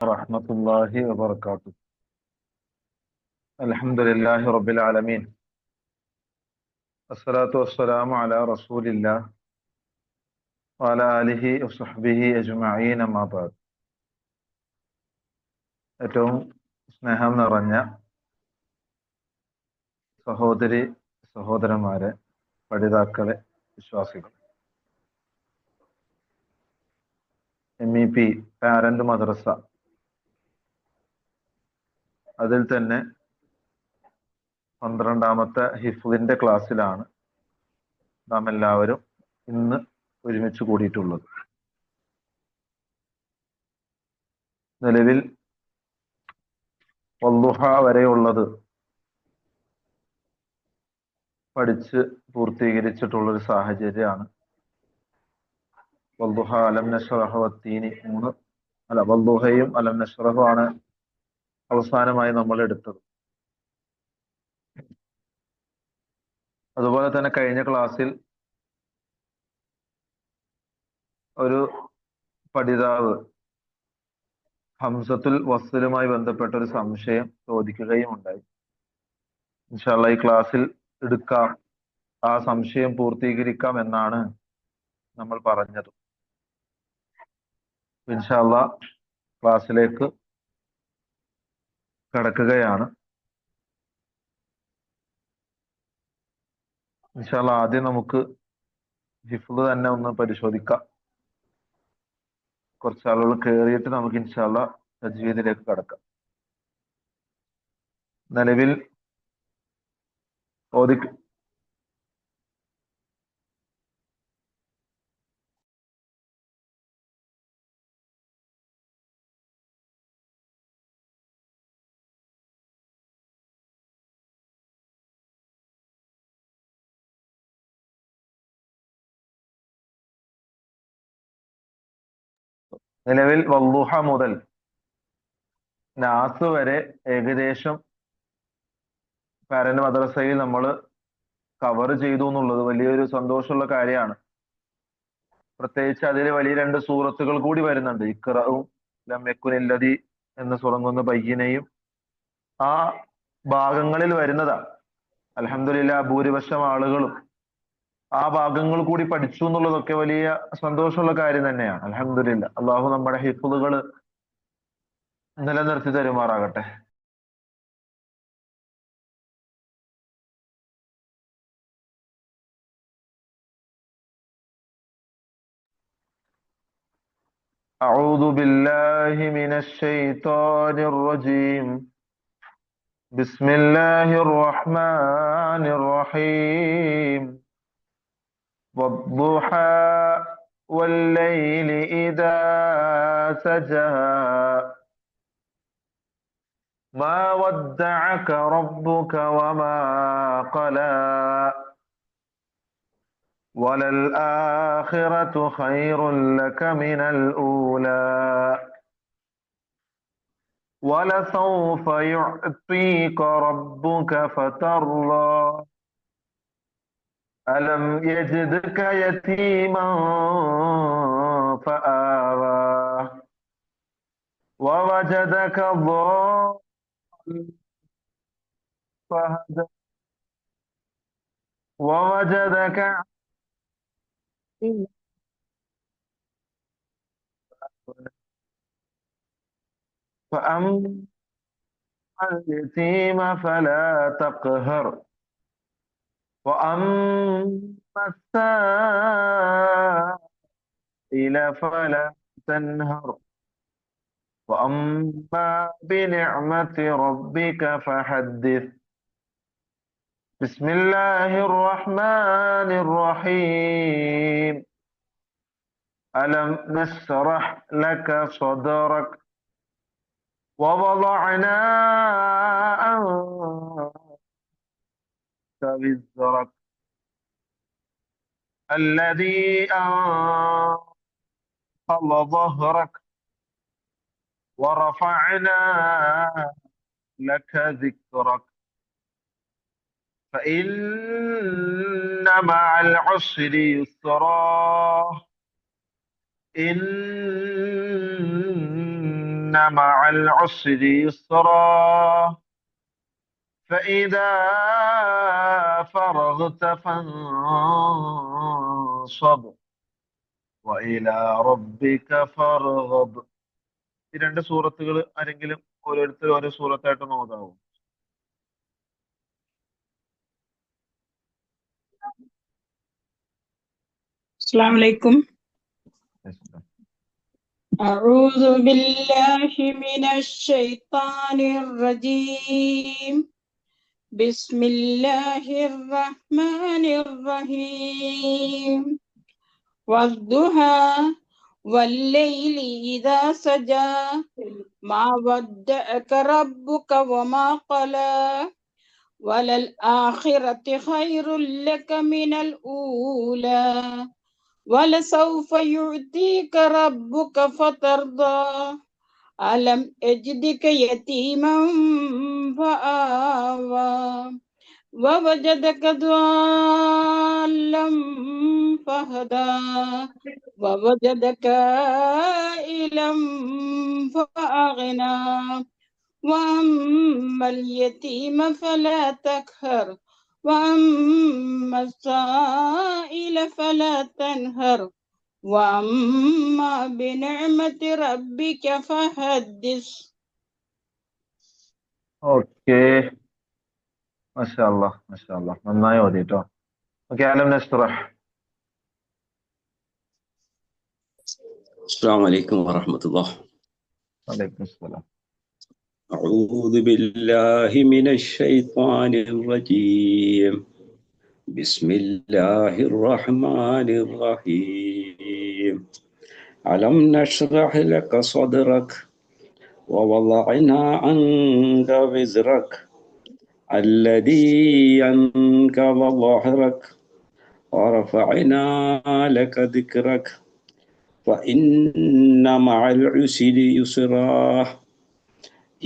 ورحمة الله وبركاته. الحمد لله رب العالمين. الصلاة والسلام على رسول الله وعلى آله وصحبه أجمعين أما بعد. ഏറ്റവും സ്നേഹം നിറഞ്ഞ സഹോദരി സഹോദരന്മാരെ, പഠിതാക്കളെ, വിശ്വാസികൾ, MEP പാരന്റ് മദ്രസ, അതിൽ തന്നെ 12ാമത്തെ ഹിഫ്ളിന്റെ ക്ലാസ്സിലാണ് നാം എല്ലാവരും ഇന്ന് ഒരുമിച്ച് കൂടിയിട്ടുള്ളത്. നിലവിൽ വള്ളുഹ വരെയുള്ളത് പഠിച്ച് പൂർത്തീകരിച്ചിട്ടുള്ളൊരു സാഹചര്യമാണ്. വള്ളുഹ അലം നശ്റഹ് വത്തീനി വള്ളുഹയും അലം നശ്റഹും ആണ് അവസാനമായി നമ്മൾ എടുത്തത്. അതുപോലെ തന്നെ കഴിഞ്ഞ ക്ലാസ്സിൽ ഒരു പഠിതാവ് ഹംസത്തുൽ വസ്ലുമായി ബന്ധപ്പെട്ട ഒരു സംശയം ചോദിക്കുകയും ഉണ്ടായി. ഇൻഷാ അല്ലാഹ് ഈ ക്ലാസ്സിൽ എടുക്കാം, ആ സംശയം പൂർത്തീകരിക്കാം എന്നാണ് നമ്മൾ പറഞ്ഞത്. ഇൻഷാ അല്ലാഹ് ക്ലാസ്സിലേക്ക് കടക്കുകയാണ്. ഇൻഷാ അല്ലാഹ് ആദ്യം നമുക്ക് ഹിഫ്ള് തന്നെ ഒന്ന് പരിശോധിക്കാം. കുറച്ച് ആളുകൾ കയറിയിട്ട് നമുക്ക് ഇൻഷാ അല്ലാഹ് തജ്വീദിലേക്ക് കടക്കാം. നിലവിൽ ഓതി നിലവിൽ വള്ളുഹ മുതൽ നാസ് വരെ ഏകദേശം പാരന്റ് മദ്രസയിൽ നമ്മൾ കവർ ചെയ്തു എന്നുള്ളത് വലിയൊരു സന്തോഷമുള്ള കാര്യമാണ്. പ്രത്യേകിച്ച് അതിൽ വലിയ 2 സൂറത്തുകൾ കൂടി വരുന്നുണ്ട്. ഇഖ്റഉം ലം യകുനില്ലദി എന്ന് തുടങ്ങുന്ന ബയ്യിനയും ആ ഭാഗങ്ങളിൽ വരുന്നതാണ്. അൽഹംദുലില്ലാഹ് ഭൂരിപക്ഷം ആളുകളും ആ ഭാഗങ്ങൾ കൂടി പഠിച്ചു എന്നുള്ളതൊക്കെ വലിയ സന്തോഷമുള്ള കാര്യം തന്നെയാണ്. അൽഹംദുലില്ലാഹ്. അള്ളാഹു നമ്മുടെ ഹിഫ്ളുകൾ നിലനിർത്തി തരുമാറാകട്ടെ. أعوذ بالله من الشيطان الرجيم. بسم الله الرحمن الرحيم. والضحى والليل إذا سجى ما ودعك ربك وما قلى وللآخرة خير لك من الأولى ولسوف يعطيك ربك فترضى ألم يجدك يتيما فآوى ووجدك ضالا فهدى ووجدك عائلا فأما اليتيم فلا تقهر وأما السائل فلا تنهر وأما بنعمة ربك فحدث. بسم الله الرحمن الرحيم. ألم نشرح لك صدرك ووضعنا عنك وزرك الذي أنقض ظهرك ورفعنا لك ذكرك فإن مع العسر يسرا إن مع العسر يسرا فإذا فرغت فانصب وإلى ربك فارغب. ഈ രണ്ട് സൂറത്തുകൾ ആരെങ്കിലും ഓരോരുത്തർ ഓരോ സൂറത്തായിട്ട് നോക്കാവോ? السلام عليكم. أعوذ بالله من الشيطان الرجيم. بسم الله الرحمن الرحيم. والضحى والليل إذا سجى ما ودعك ربك وما قلى وللآخرة خير لك من الأولى ولسوف يعطيك ربك فترضى ألم يجدك يتيما فآوى ووجدك ضالا فهدى ووجدك عائلا فأغنى وأما اليتيم فلا تقهر وأما السائل فلا تنهر وأما بنعمة ربك فحدث. ഓക്കെ, മാഷാഅല്ലാഹ് മാഷാഅല്ലാഹ്, നന്നായി ഓതി കേട്ടോ. ഓക്കെ, അലം നസ്റഹ്. السلام عليكم ورحمة الله. വലൈക്കും സലാം. أعوذ بالله من الشيطان الرجيم. بسم الله الرحمن الرحيم. ألم نشرح لك صدرك ووضعنا عنك وزرك الذي أنقض ظهرك ورفعنا لك ذكرك فإن مع العسر يسرا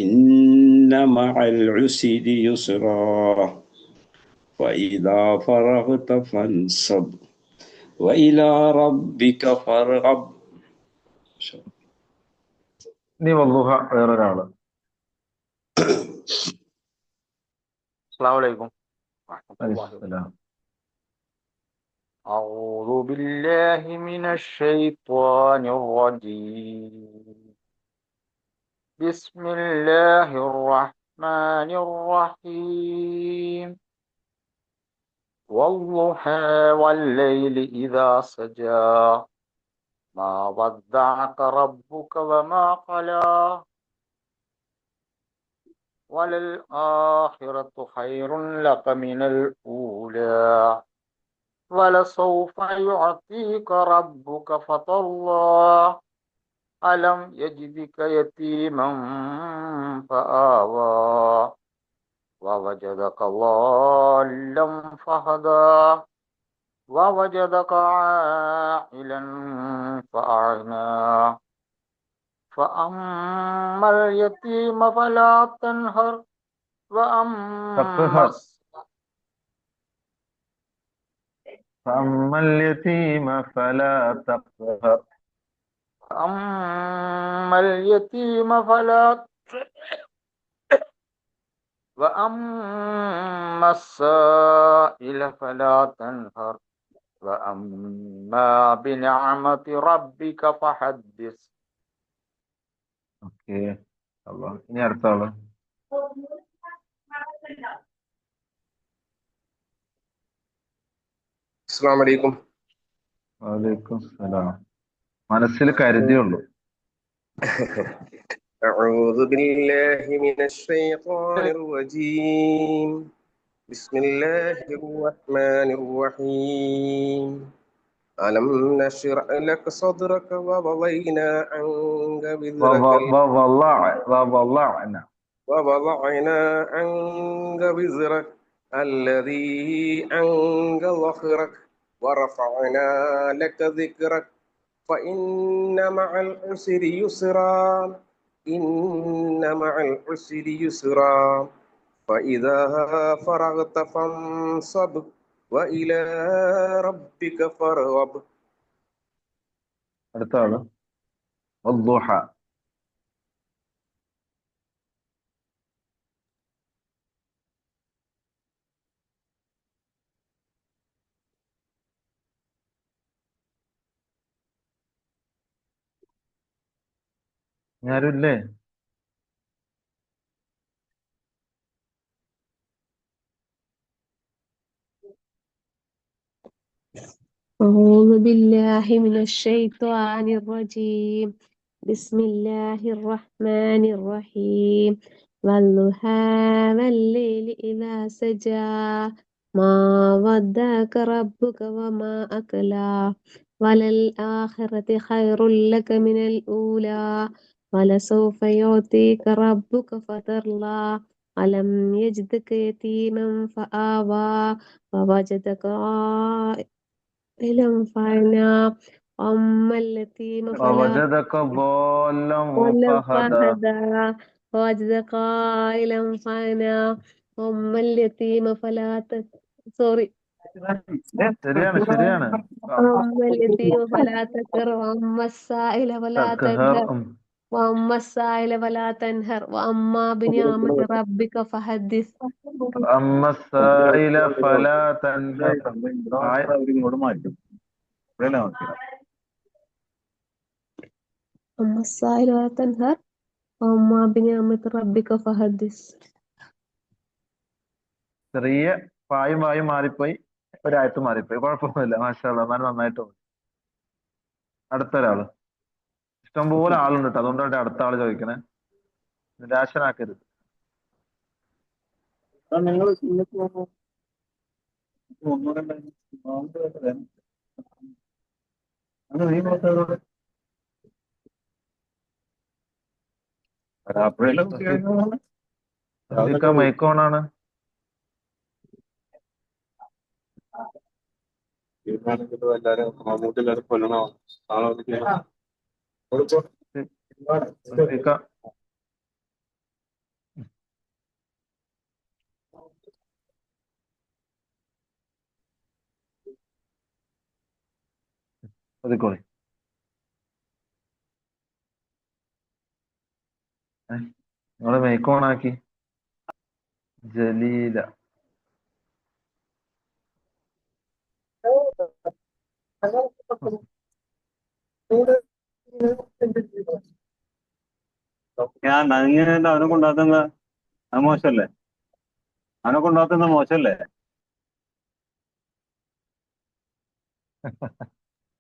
إن مع العسر يسرا فإذا فرغت فانصب وإلى ربك فارغب. ഇനി വല്ലുഹ വേറൊരാള്. السلام عليكم ورحمة الله വലൈക്കും وبركاته. സലാം. أعوذ بالله من الشيطان الرجيم. بسم الله الرحمن الرحيم. والضحى والليل إذا سجى ما ودعك ربك وما قلى وللآخرة خير لك من الأولى ولسوف يعطيك ربك فترضى ألم يجدك يتيما فآوى ووجدك ضالا فهدى ووجدك عائلا فأغنى فأما اليتيم فلا تنهر تقهر. فأما اليتيم فلا تقهر. فأما اليتيم فلا وأما السائل فلا تنهر وأما بنعمة ربك فحدث. ഓക്കെ, ഇനി അടുത്ത ആള്. السلام عليكم. വലൈക്കും സലാം. മനസ്സിൽ കരുതിയേ ഉള്ളൂ. أعوذ بالله من الشيطان الرجيم. بسم الله الرحمن الرحيم. ألم نشرح لك صدرك ووضعنا عنك وزرك ووضعنا عنك وزرك الذي أنقض ظهرك ورفعنا لك ذكرك فإن مع العسر يسرا إن مع العسر يسرا فإذا فرغت فانصب وإلى ربك فارغب. അടുത്ത ആള് വദ്ദുഹ. ആരുമില്ലേ? أعوذ بالله من الشيطان الرجيم. بسم الله الرحمن الرحيم. والضحى والليل إذا سجى ما ودعك ربك وما أكلى وللآخرة خير لك من الأولى ولسوف يعطيك ربك فترضى ألم يجدك يتيما فآوى ووجدك فعنا أما اليتيم فلا ووجدك ضالا ولم فهدى. فهدى ووجدك عائلا فعنا أما اليتيم فلا سوري ശരിയാണ്. أما اليتيم فلا تقهر وأما السائل فلا തക്ഹർ. تنهر وأما السائل فلا تنهر وأما بنعمة ربك فحدث അമ്മ സായില ഫലാ തൻഹർ. أما السائل فلا تنهر وأما بنعمة ربك فحدث. ചെറിയ പായും വായും മാറിപ്പോയി, ഒരായത്ത് മാറിപ്പോയി, കുഴപ്പമൊന്നുമില്ല. മാഷാ അല്ലാ, എന്നാലും നന്നായിട്ട് പോയി. അടുത്തൊരാള്. ഇഷ്ടംപോലെ ആളുണ്ട് കേട്ടോ, അതുകൊണ്ടാണ് അടുത്ത ആള് ചോദിക്കണേ. നിരാശനാക്കരുത്. മൈക്ക് ഓണാണ്. ഒതുക്കോളി. നിങ്ങള് മൈക്ക് ഓണാക്കി. ജലീല. ഞാൻ അങ്ങനെ അവനെ കൊണ്ടാക്കുന്ന മോശമല്ലേ? അവനെ കൊണ്ടാക്കുന്ന മോശമല്ലേ?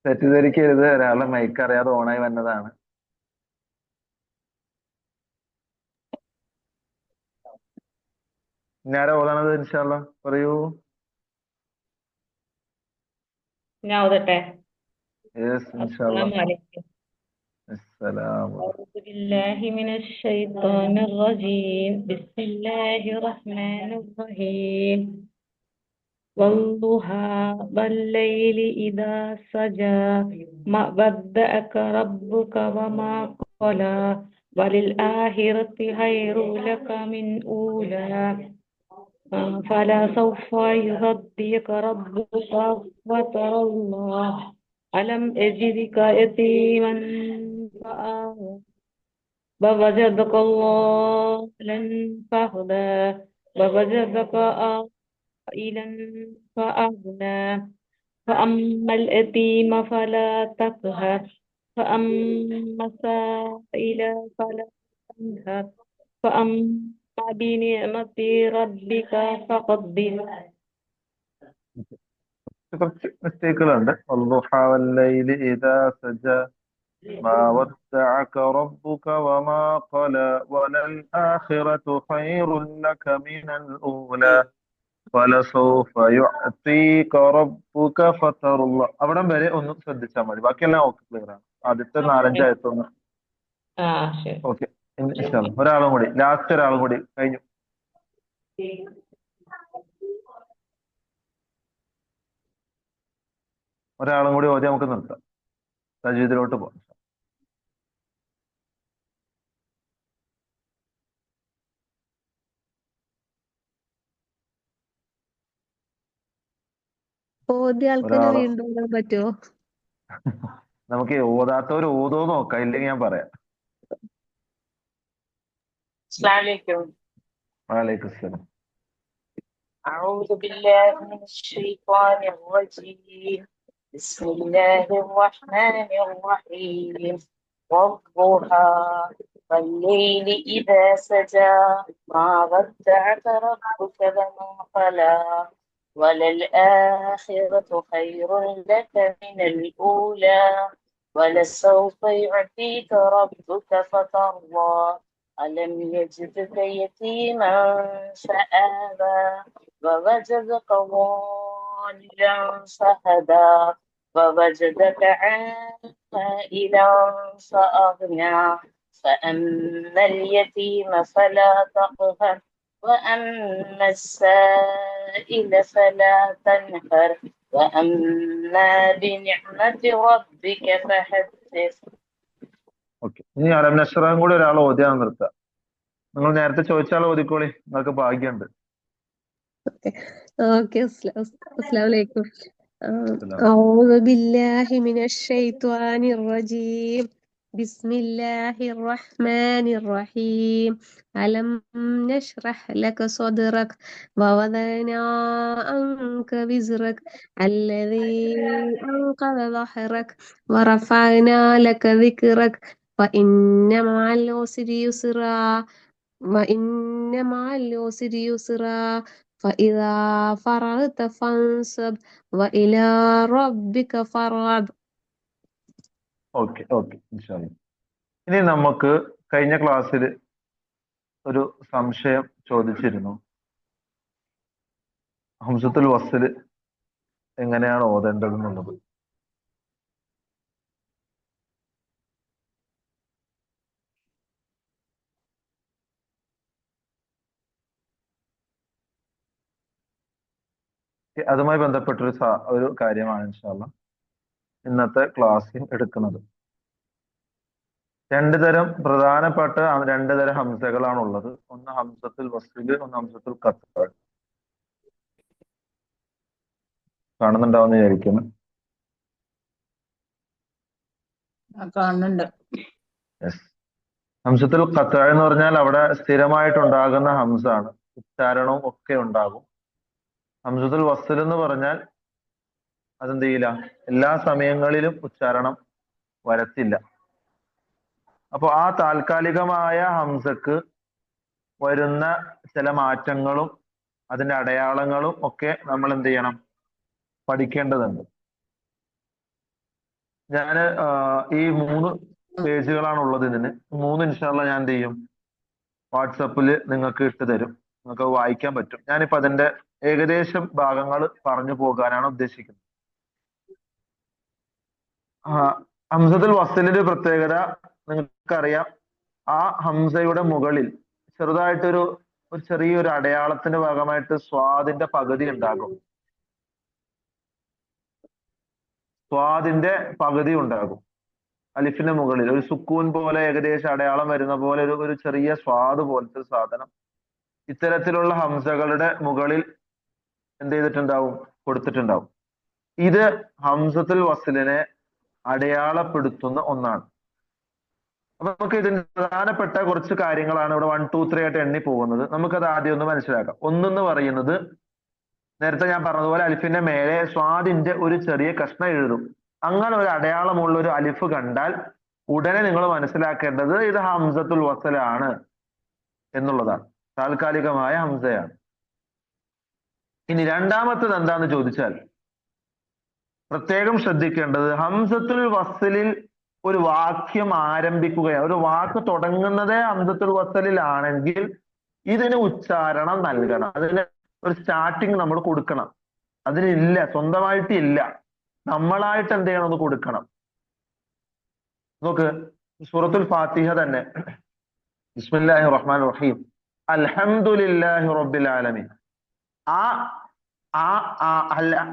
തെറ്റിദ്ധരിക്കരുത്, ഒരാളെ മൈക്ക് അറിയാതെ ഓണായി വന്നതാണ്. ഇനി ആരാ ഓതാണത്? ഇൻഷാ അല്ലാ പറയൂ. ഞാൻ ഓതട്ടെ. യെസ്, ഇൻഷാ അല്ലാ. അസ്സലാമു അലൈക്കും. അസ്സലാമു أعوذ بالله من الشيطان الرجيم. بسم الله الرحمن الرحيم. والضحى والليل إذا سجى ما ودعك ربك وما قلى وللآخرة خير لك من أولى فلا سوف يهديك ربك فترضى ألم أجدك يتيما فآوى ووجدك ضالا فهدى ووجدك عائلا فأغنى فأما اليتيم فلا تقهر فأما السائل فلا تنهر فأما بنعمة ربك فقدر. കുറച്ച് മിസ്റ്റേക്കുകളുണ്ട്. والضحى والليل إذا سجى ما ودعك ربك وما قلى وللآخرة خير لك من الأولى ولسوف يعطيك ربك فترضى. അവിടം വരെ ഒന്ന് ശ്രദ്ധിച്ചാൽ മതി, ബാക്കിയെല്ലാം ഓക്കെ, ക്ലിയർ ആണ്. ആദ്യത്തെ 4-5 ആയത്തൊന്ന് ശരി. ഓക്കെ. ഒരാളും കൂടി, ലാസ്റ്റ് ഒരാളും കൂടി കഴിഞ്ഞു. ഒരാളും കൂടി ഓതി നമുക്ക് നിർത്താം, തജ്വീദിലോട്ട് പോകാം. ആൾക്കാരെ വീണ്ടും ഓടാൻ പറ്റുമോ? നമുക്ക് ഓതാത്തവർ ഓതോ നോക്കാം, ഇല്ലെങ്കിൽ ഞാൻ പറയാം. വഅലൈക്കും അസ്സലാം. أعوذ بالله من الشيطان الرجيم. بسم الله الرحمن الرحيم. والضحى والليل إذا سجى ما ودعك ربك وما قلى وللآخرة خير لك من الأولى ولسوف يعطيك ربك فترضى ألم يجدك يتيما فآوى ووجدك ضالا فهدى ووجدك عائلا فأغنى فأما اليتيم فلا تقهر وأما السائل فلا تنهر وأما بنعمة ربك فحدث. ഓക്കെ, ഇനി അലം നശ്റഹും കൂടി ഒരാൾ ഓതിയാൻ നിർത്തുക. നിങ്ങൾ നേരത്തെ ചോദിച്ചാൽ ഓതിക്കോളി, നിങ്ങൾക്ക് ഭാഗ്യമുണ്ട്. ഓക്കെ, അസ്സലാമലൈക്കും. أعوذ بالله من الشيطان الرجيم. بسم الله الرحمن الرحيم. ألم نشرح لك صدرك ووضعنا عنك وزرك الذي أنقض ظهرك ورفعنا لك ذكرك فإن مع العسر يسرا وإن مع العسر يسرا فإذا فرغت فانصب وإلى ربك فارغب. ഓക്കെ ഓക്കെ, ഇൻഷാല്ലാ. ഇനി നമുക്ക് കഴിഞ്ഞ ക്ലാസ്സിൽ ഒരു സംശയം ചോദിച്ചിരുന്നു. ഹംസത്തുൽ വസ്ൽ എങ്ങനെയാണ് ഓതേണ്ടതെന്നുള്ളത്. അതുമായി ബന്ധപ്പെട്ടൊരു ഒരു കാര്യമാണ് ഇൻഷാല്ലാ ഇന്നത്തെ ക്ലാസ്സിൽ എടുക്കുന്നത്. രണ്ടു തരം പ്രധാനപ്പെട്ട രണ്ടു തരം ഹംസകളാണ് ഉള്ളത്. ഒന്ന് ഹംസത്തുൽ വസ്ല്, ഒന്ന് ഹംസത്തുൽ ഖത്അ. കാണുന്നുണ്ടാവുന്ന വിചാരിക്കുന്നു. കാണുന്നുണ്ട്. ഹംസത്തുൽ ഖത്അ എന്ന് പറഞ്ഞാൽ അവിടെ സ്ഥിരമായിട്ടുണ്ടാകുന്ന ഹംസാണ്, ഉച്ചാരണവും ഒക്കെ ഉണ്ടാകും. ഹംസത്തുൽ വസ്ൽ എന്ന് പറഞ്ഞാൽ അതെന്ത് ചെയ്യില്ല, എല്ലാ സമയങ്ങളിലും ഉച്ചാരണം വരത്തില്ല. അപ്പൊ ആ താൽക്കാലികമായ ഹംസക്ക് വരുന്ന ചില മാറ്റങ്ങളും അതിന്റെ അടയാളങ്ങളും ഒക്കെ നമ്മൾ എന്ത് ചെയ്യണം, പഠിക്കേണ്ടതുണ്ട്. ഞാൻ ഈ 3 പേജുകളാണ് ഉള്ളത്. ഇതിന് 3 ഇൻഷാല്ലാ ഞാൻ എന്ത് ചെയ്യും, വാട്സപ്പിൽ നിങ്ങൾക്ക് ഇട്ട് തരും, നിങ്ങൾക്ക് വായിക്കാൻ പറ്റും. ഞാനിപ്പോ അതിന്റെ ഏകദേശം ഭാഗങ്ങൾ പറഞ്ഞു പോകാനാണ് ഉദ്ദേശിക്കുന്നത്. ഹംസത്തുൽ വസ്ലിന്റെ പ്രത്യേകത നിങ്ങൾക്കറിയാം. ആ ഹംസയുടെ മുകളിൽ ചെറുതായിട്ടൊരു ചെറിയൊരു അടയാളത്തിന്റെ ഭാഗമായിട്ട് സ്വാദിന്റെ പകുതി ഉണ്ടാകും. സ്വാദിന്റെ പകുതി ഉണ്ടാകും അലിഫിന്റെ മുകളിൽ ഒരു സുക്കൂൻ പോലെ ഏകദേശം അടയാളം വരുന്ന പോലെ ഒരു ചെറിയ സ്വാദ് പോലത്തെ ഒരു സാധനം ഇത്തരത്തിലുള്ള ഹംസകളുടെ മുകളിൽ എന്ത് ചെയ്തിട്ടുണ്ടാവും, കൊടുത്തിട്ടുണ്ടാവും. ഇത് ഹംസത്തുൽ വസ്ലിനെ അടയാളപ്പെടുത്തുന്ന ഒന്നാണ്. അപ്പൊ നമുക്ക് ഇതിന് പ്രധാനപ്പെട്ട കുറച്ച് കാര്യങ്ങളാണ് ഇവിടെ 1, 2, 3 ആയിട്ട് എണ്ണി പോകുന്നത്. നമുക്കത് ആദ്യം ഒന്ന് മനസ്സിലാക്കാം. ഒന്നെന്ന് പറയുന്നത്, നേരത്തെ ഞാൻ പറഞ്ഞതുപോലെ അലിഫിന്റെ മേലെ സ്വാദിന്റെ ഒരു ചെറിയ കഷ്ണം എഴുതും. അങ്ങനെ ഒരു അടയാളമുള്ള ഒരു അലിഫ് കണ്ടാൽ ഉടനെ നിങ്ങൾ മനസ്സിലാക്കേണ്ടത് ഇത് ഹംസത്തുൽ വസ്ലാണ് എന്നുള്ളതാണ്, താൽക്കാലികമായ ഹംസയാണ്. ഇനി രണ്ടാമത്തത് എന്താന്ന് ചോദിച്ചാൽ പ്രത്യേകം ശ്രദ്ധിക്കേണ്ടത്, ഹംസത്തുൽ വസ്ലിൽ ഒരു വാക്യം ആരംഭിക്കുകയാണ്, ഒരു വാക്ക് തുടങ്ങുന്നതേ ഹംസത്തുൽ വസ്ലിലാണെങ്കിൽ ഇതിന് ഉച്ചാരണം നൽകണം. അതിന് ഒരു സ്റ്റാർട്ടിങ് നമ്മൾ കൊടുക്കണം. അതിനില്ല, സ്വന്തമായിട്ട് ഇല്ല, നമ്മളായിട്ട് എന്ത് ചെയ്യണം, ഒന്ന് കൊടുക്കണം. നോക്ക്, സൂറത്തുൽ ഫാത്തിഹ തന്നെ, ബിസ്മില്ലാഹിർ റഹ്മാനിർ റഹീം അൽഹംദുലില്ലാഹി റബ്ബിൽ ആലമീൻ.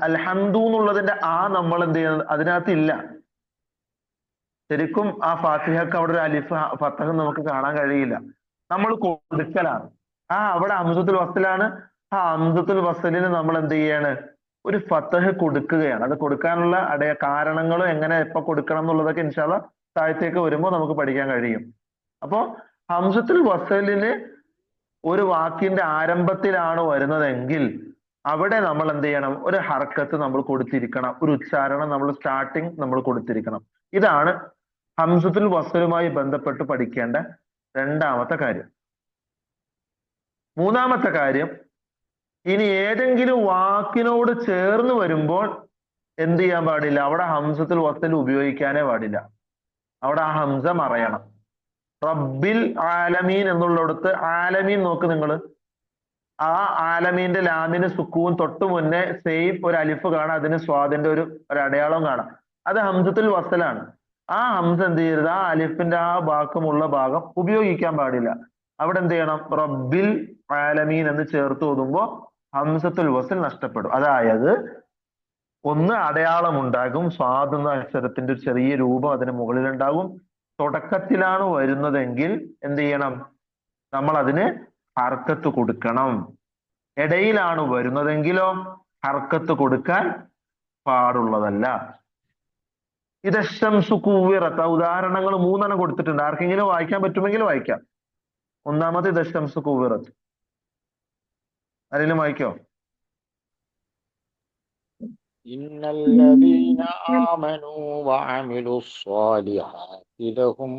അൽഹംദു എന്നുള്ളതിന്റെ നമ്മൾ എന്ത് ചെയ്യുന്നത്, അതിനകത്ത് ഇല്ല. ശരിക്കും ആ ഫാത്തിഹക്ക് അവിടെ ഒരു അലിഫ് ഫത്തഹ് നമുക്ക് കാണാൻ കഴിയില്ല, നമ്മൾ കൊടുക്കലാണ്. അവിടെ ഹംസത്തുൽ വസ്ലാണ്. ആ ഹംസത്തുൽ വസ്ലിന് നമ്മൾ എന്ത് ചെയ്യാണ്, ഒരു ഫത്തഹ് കൊടുക്കുകയാണ്. അത് കൊടുക്കാനുള്ള കാരണങ്ങളും എങ്ങനെ എപ്പോ കൊടുക്കണം എന്നുള്ളതൊക്കെ ഇൻഷാല്ലാ താഴത്തേക്ക് വരുമ്പോൾ നമുക്ക് പഠിക്കാൻ കഴിയും. അപ്പോ ഹംസത്തുൽ വസ്ലിന് ഒരു വാക്കിന്റെ ആരംഭത്തിലാണ് വരുന്നതെങ്കിൽ അവിടെ നമ്മൾ എന്ത് ചെയ്യണം, ഒരു ഹർക്കത്ത് നമ്മൾ കൊടുത്തിരിക്കണം, ഒരു ഉച്ചാരണം നമ്മൾ സ്റ്റാർട്ടിങ് നമ്മൾ കൊടുത്തിരിക്കണം. ഇതാണ് ഹംസത്തുൽ വസ്ലുമായി ബന്ധപ്പെട്ട് പഠിക്കേണ്ട രണ്ടാമത്തെ കാര്യം. മൂന്നാമത്തെ കാര്യം, ഇനി ഏതെങ്കിലും വാക്കിനോട് ചേർന്ന് വരുമ്പോൾ എന്ത് ചെയ്യാൻ പാടില്ല? അവിടെ ഹംസത്തുൽ വസ്ൽ ഉപയോഗിക്കാനേ പാടില്ല. അവിടെ ആ ഹംസ മറയണം. റബ്ബിൽ ആലമീൻ എന്നുള്ളിടത്ത് ആലമീൻ നോക്ക് നിങ്ങൾ. ആ ആലമീന്റെ ലാമിന് സുക്കൂൻ തൊട്ട് മുന്നേ സെയിം ഒരു അലിഫ് കാണാം, അതിന് സ്വാദിന്റെ ഒരു അടയാളം കാണാം. അത് ഹംസത്തുൽ വസ്ലാണ്. ആ ഹംസ എന്ത് ചെയ്യരുത്? ആ അലിഫിന്റെ ആ ഭാഗമുള്ള ഭാഗം ഉപയോഗിക്കാൻ പാടില്ല. അവിടെ എന്ത് ചെയ്യണം? റബ്ബിൽ ആലമീൻ എന്ന് ചേർത്ത് ഓതുമ്പോ ഹംസത്തുൽ വസ്ൽ നഷ്ടപ്പെടും. അതായത് ഒന്ന് അടയാളം ഉണ്ടാകും, സ്വാദ് എന്ന അക്ഷരത്തിന്റെ ഒരു ചെറിയ രൂപം അതിന് മുകളിലുണ്ടാകും. തുടക്കത്തിലാണ് വരുന്നതെങ്കിൽ എന്ത് ചെയ്യണം? നമ്മൾ അതിന് ഹർക്കത്ത് കൊടുക്കണം. ഇടയിലാണ് വരുന്നതെങ്കിലോ ഹർക്കത്ത് കൊടുക്കാൻ പാടുള്ളതല്ല. ഇദശംസു കുവ്വിറത്ത് ഉദാഹരണങ്ങൾ 3 കൊടുത്തിട്ടുണ്ട്. ആർക്കെങ്കിലും വായിക്കാൻ പറ്റുമെങ്കിൽ വായിക്കാം. ഒന്നാമത് ഇദശംസു കുവ്വിറത്ത്. ആരെങ്കിലും വായിക്കോ? إن الذين آمنوا وعملوا الصالحات لهم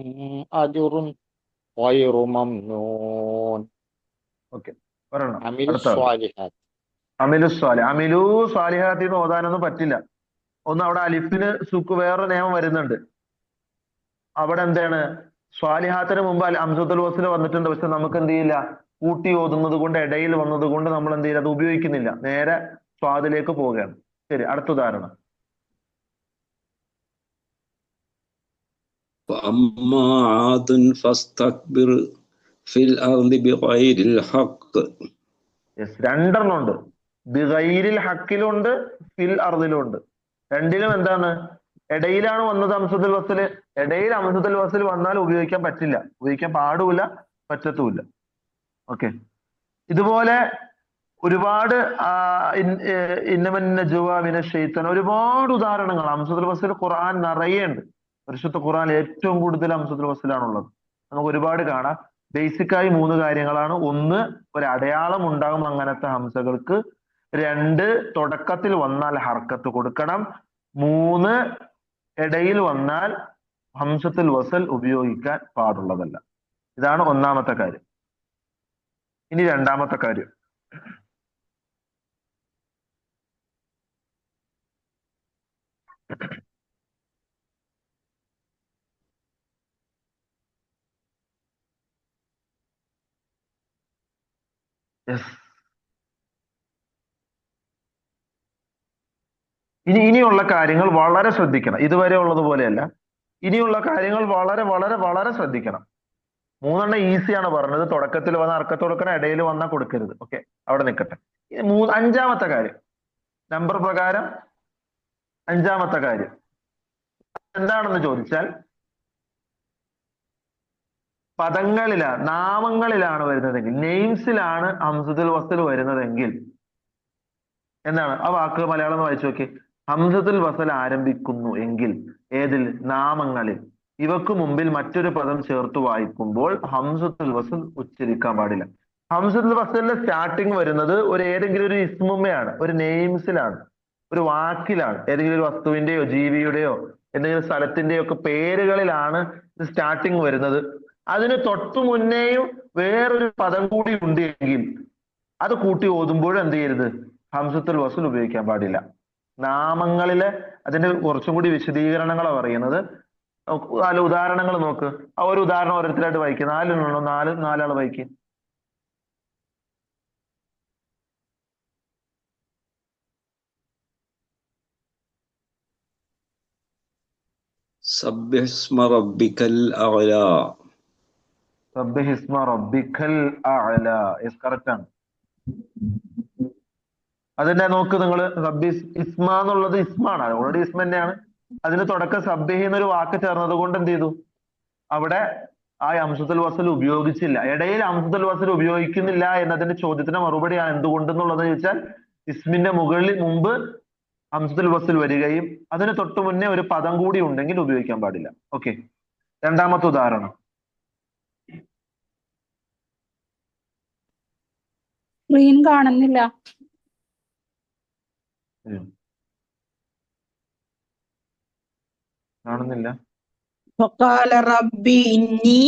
أجر غير ممنون. ഓക്കെ, പറയണം. عملوا അടുത്ത ആൾ. الصالحات. അമിലു സ്വാലിഹാത്തി എന്ന് ഓതാനൊന്നും പറ്റില്ല. ഒന്ന് അവിടെ അലിഫിന് സുക്ക് വേറൊരു നിയമം വരുന്നുണ്ട്. അവിടെ എന്താണ്? സ്വാലിഹാത്തിന് മുമ്പ് ഹംസത്തുൽ വസ്ൽ വന്നിട്ടുണ്ട്. പക്ഷെ നമുക്ക് എന്ത് ചെയ്യില്ല? കൂട്ടി ഓതുന്നത് കൊണ്ട്, ഇടയിൽ വന്നത് കൊണ്ട് നമ്മൾ എന്ത് ചെയ്യില്ല? അത് ഉപയോഗിക്കുന്നില്ല. നേരെ സ്വാദിലേക്ക് പോവുകയാണ്. ശരി, അടുത്ത ഉദാഹരണം. فأما عاد فاستكبر في الأرض بغير الحق. യെസ്, രണ്ടെണ്ണം ഉണ്ട്. ബിഗൈരിൽ ഹക്കിലുണ്ട്, ഫിൽ അർദിലുണ്ട്. രണ്ടിലും എന്താണ്? ഇടയിലാണ് വന്നത് ഹംസത്തുൽ വസ്ൽ. ഇടയിൽ ഹംസത്തുൽ വസ്ൽ വന്നാൽ ഉപയോഗിക്കാൻ പറ്റില്ല, ഉപയോഗിക്കാൻ പാടുമില്ല, പറ്റത്തുമില്ല. ഓക്കെ, ഇതുപോലെ ഒരുപാട് ഒരുപാട് ഉദാഹരണങ്ങൾ ഹംസത്തുൽ വസ്ൽ ഖുർആൻ നിറയുണ്ട്. പരിശുദ്ധ ഖുർആൻ ഏറ്റവും കൂടുതൽ ഹംസത്തുൽ വസ്ലാണുള്ളത്. നമുക്ക് ഒരുപാട് കാണാം. ബേസിക്കായി 3 കാര്യങ്ങളാണ്. ഒന്ന്, ഒരു അടയാളം ഉണ്ടാകും അങ്ങനത്തെ ഹംസകൾക്ക്. 2, തുടക്കത്തിൽ വന്നാൽ ഹർക്കത്ത് കൊടുക്കണം. 3, ഇടയിൽ വന്നാൽ ഹംസത്തുൽ വസ്ൽ ഉപയോഗിക്കാൻ പാടുള്ളതല്ല. ഇതാണ് ഒന്നാമത്തെ കാര്യം. ഇനി രണ്ടാമത്തെ കാര്യം. ഇനിയുള്ള കാര്യങ്ങൾ വളരെ ശ്രദ്ധിക്കണം. ഇതുവരെ ഉള്ളതുപോലെയല്ല. ഇനിയുള്ള കാര്യങ്ങൾ വളരെ വളരെ വളരെ ശ്രദ്ധിക്കണം. 3 ഈസിയാണ് പറഞ്ഞത്. തുടക്കത്തിൽ വന്ന ഹർക്കത്ത് കൊടുക്കണം, ഇടയിൽ വന്നാൽ കൊടുക്കരുത്. ഓക്കെ, അവിടെ നിൽക്കട്ടെ. 5ാമത്തെ കാര്യം, നമ്പർ പ്രകാരം 5ാമത്തെ കാര്യം എന്താണെന്ന് ചോദിച്ചാൽ, നാമങ്ങളിലാണ് വരുന്നതെങ്കിൽ, നെയിംസിലാണ് ഹംസത്തുൽ വസ്ൽ വരുന്നതെങ്കിൽ എന്താണ് ആ വാക്ക്? മലയാളം ഒന്ന് വായിച്ചു നോക്കി. ഹംസത്തുൽ വസ്ൽ ആരംഭിക്കുന്നു എങ്കിൽ ഏതിൽ? നാമങ്ങളിൽ. ഇവക്ക് മുമ്പിൽ മറ്റൊരു പദം ചേർത്ത് വായിക്കുമ്പോൾ ഹംസത്തുൽ വസ്ൽ ഉച്ചരിക്കാൻ പാടില്ല. ഹംസത്തുൽ വസ്ലിന്റെ സ്റ്റാർട്ടിങ് വരുന്നത് ഏതെങ്കിലും ഒരു ഇസ്മുമ്മയാണ്, ഒരു നെയിംസിലാണ്, ഒരു വാക്കിലാണ്. ഏതെങ്കിലും ഒരു വസ്തുവിന്റെയോ ജീവിയുടെയോ എന്തെങ്കിലും സ്ഥലത്തിന്റെയോ ഒക്കെ പേരുകളിലാണ് സ്റ്റാർട്ടിങ് വരുന്നത്. അതിന് തൊട്ടു മുന്നേയും വേറൊരു പദം കൂടി ഉണ്ട് എങ്കിൽ അത് കൂട്ടി ഓതുമ്പോഴും എന്ത് ചെയ്യരുത്? ഹംസത്തുൽ വസ്ൽ ഉപയോഗിക്കാൻ പാടില്ല. നാമങ്ങളിലെ അതിന്റെ കുറച്ചും കൂടി വിശദീകരണങ്ങളാണ് പറയുന്നത്. 4 ഉദാഹരണങ്ങൾ നോക്ക്. ആ ഒരു ഉദാഹരണം ഓരോരുത്തരായിട്ട് വായിക്കുക. 4 വായിക്കുക. سبح اسم ربك الأعلى. സബ്ബിഹ് ഇസ്മ റബ്ബിക്കൽ അഅല. യെസ്, കറക്റ്റ് ആണ്. അതിന്റെ നോക്ക് നിങ്ങൾ. ഇസ്മ എന്നുള്ളത് ഇസ്മാണ്, ഓൾറെഡി ഇസ്മ തന്നെയാണ്. അതിന് തുടക്കം സബ്ബിഹ് എന്നൊരു വാക്ക് ചേർന്നത് കൊണ്ട് എന്ത് ചെയ്തു? അവിടെ ആ ഹംസത്തുൽ വസ്ൽ ഉപയോഗിച്ചില്ല. ഇടയിൽ ഹംസത്തുൽ വസ്ൽ ഉപയോഗിക്കുന്നില്ല എന്നതിന്റെ ചോദ്യത്തിന് മറുപടിയാണ് എന്തുകൊണ്ടെന്നുള്ളത് ചോദിച്ചാൽ, ഇസ്മിന്റെ മുമ്പ് ഹംസത്തുൽ വസ്ൽ വരികയും അതിന് തൊട്ടു മുന്നേ ഒരു പദം കൂടി ഉണ്ടെങ്കിൽ ഉപയോഗിക്കാൻ പാടില്ല. ഓക്കെ, രണ്ടാമത്തെ ഉദാഹരണം. സ്ക്രീൻ കാണുന്നില്ല. കാണുന്നില്ല. فقال ربي إني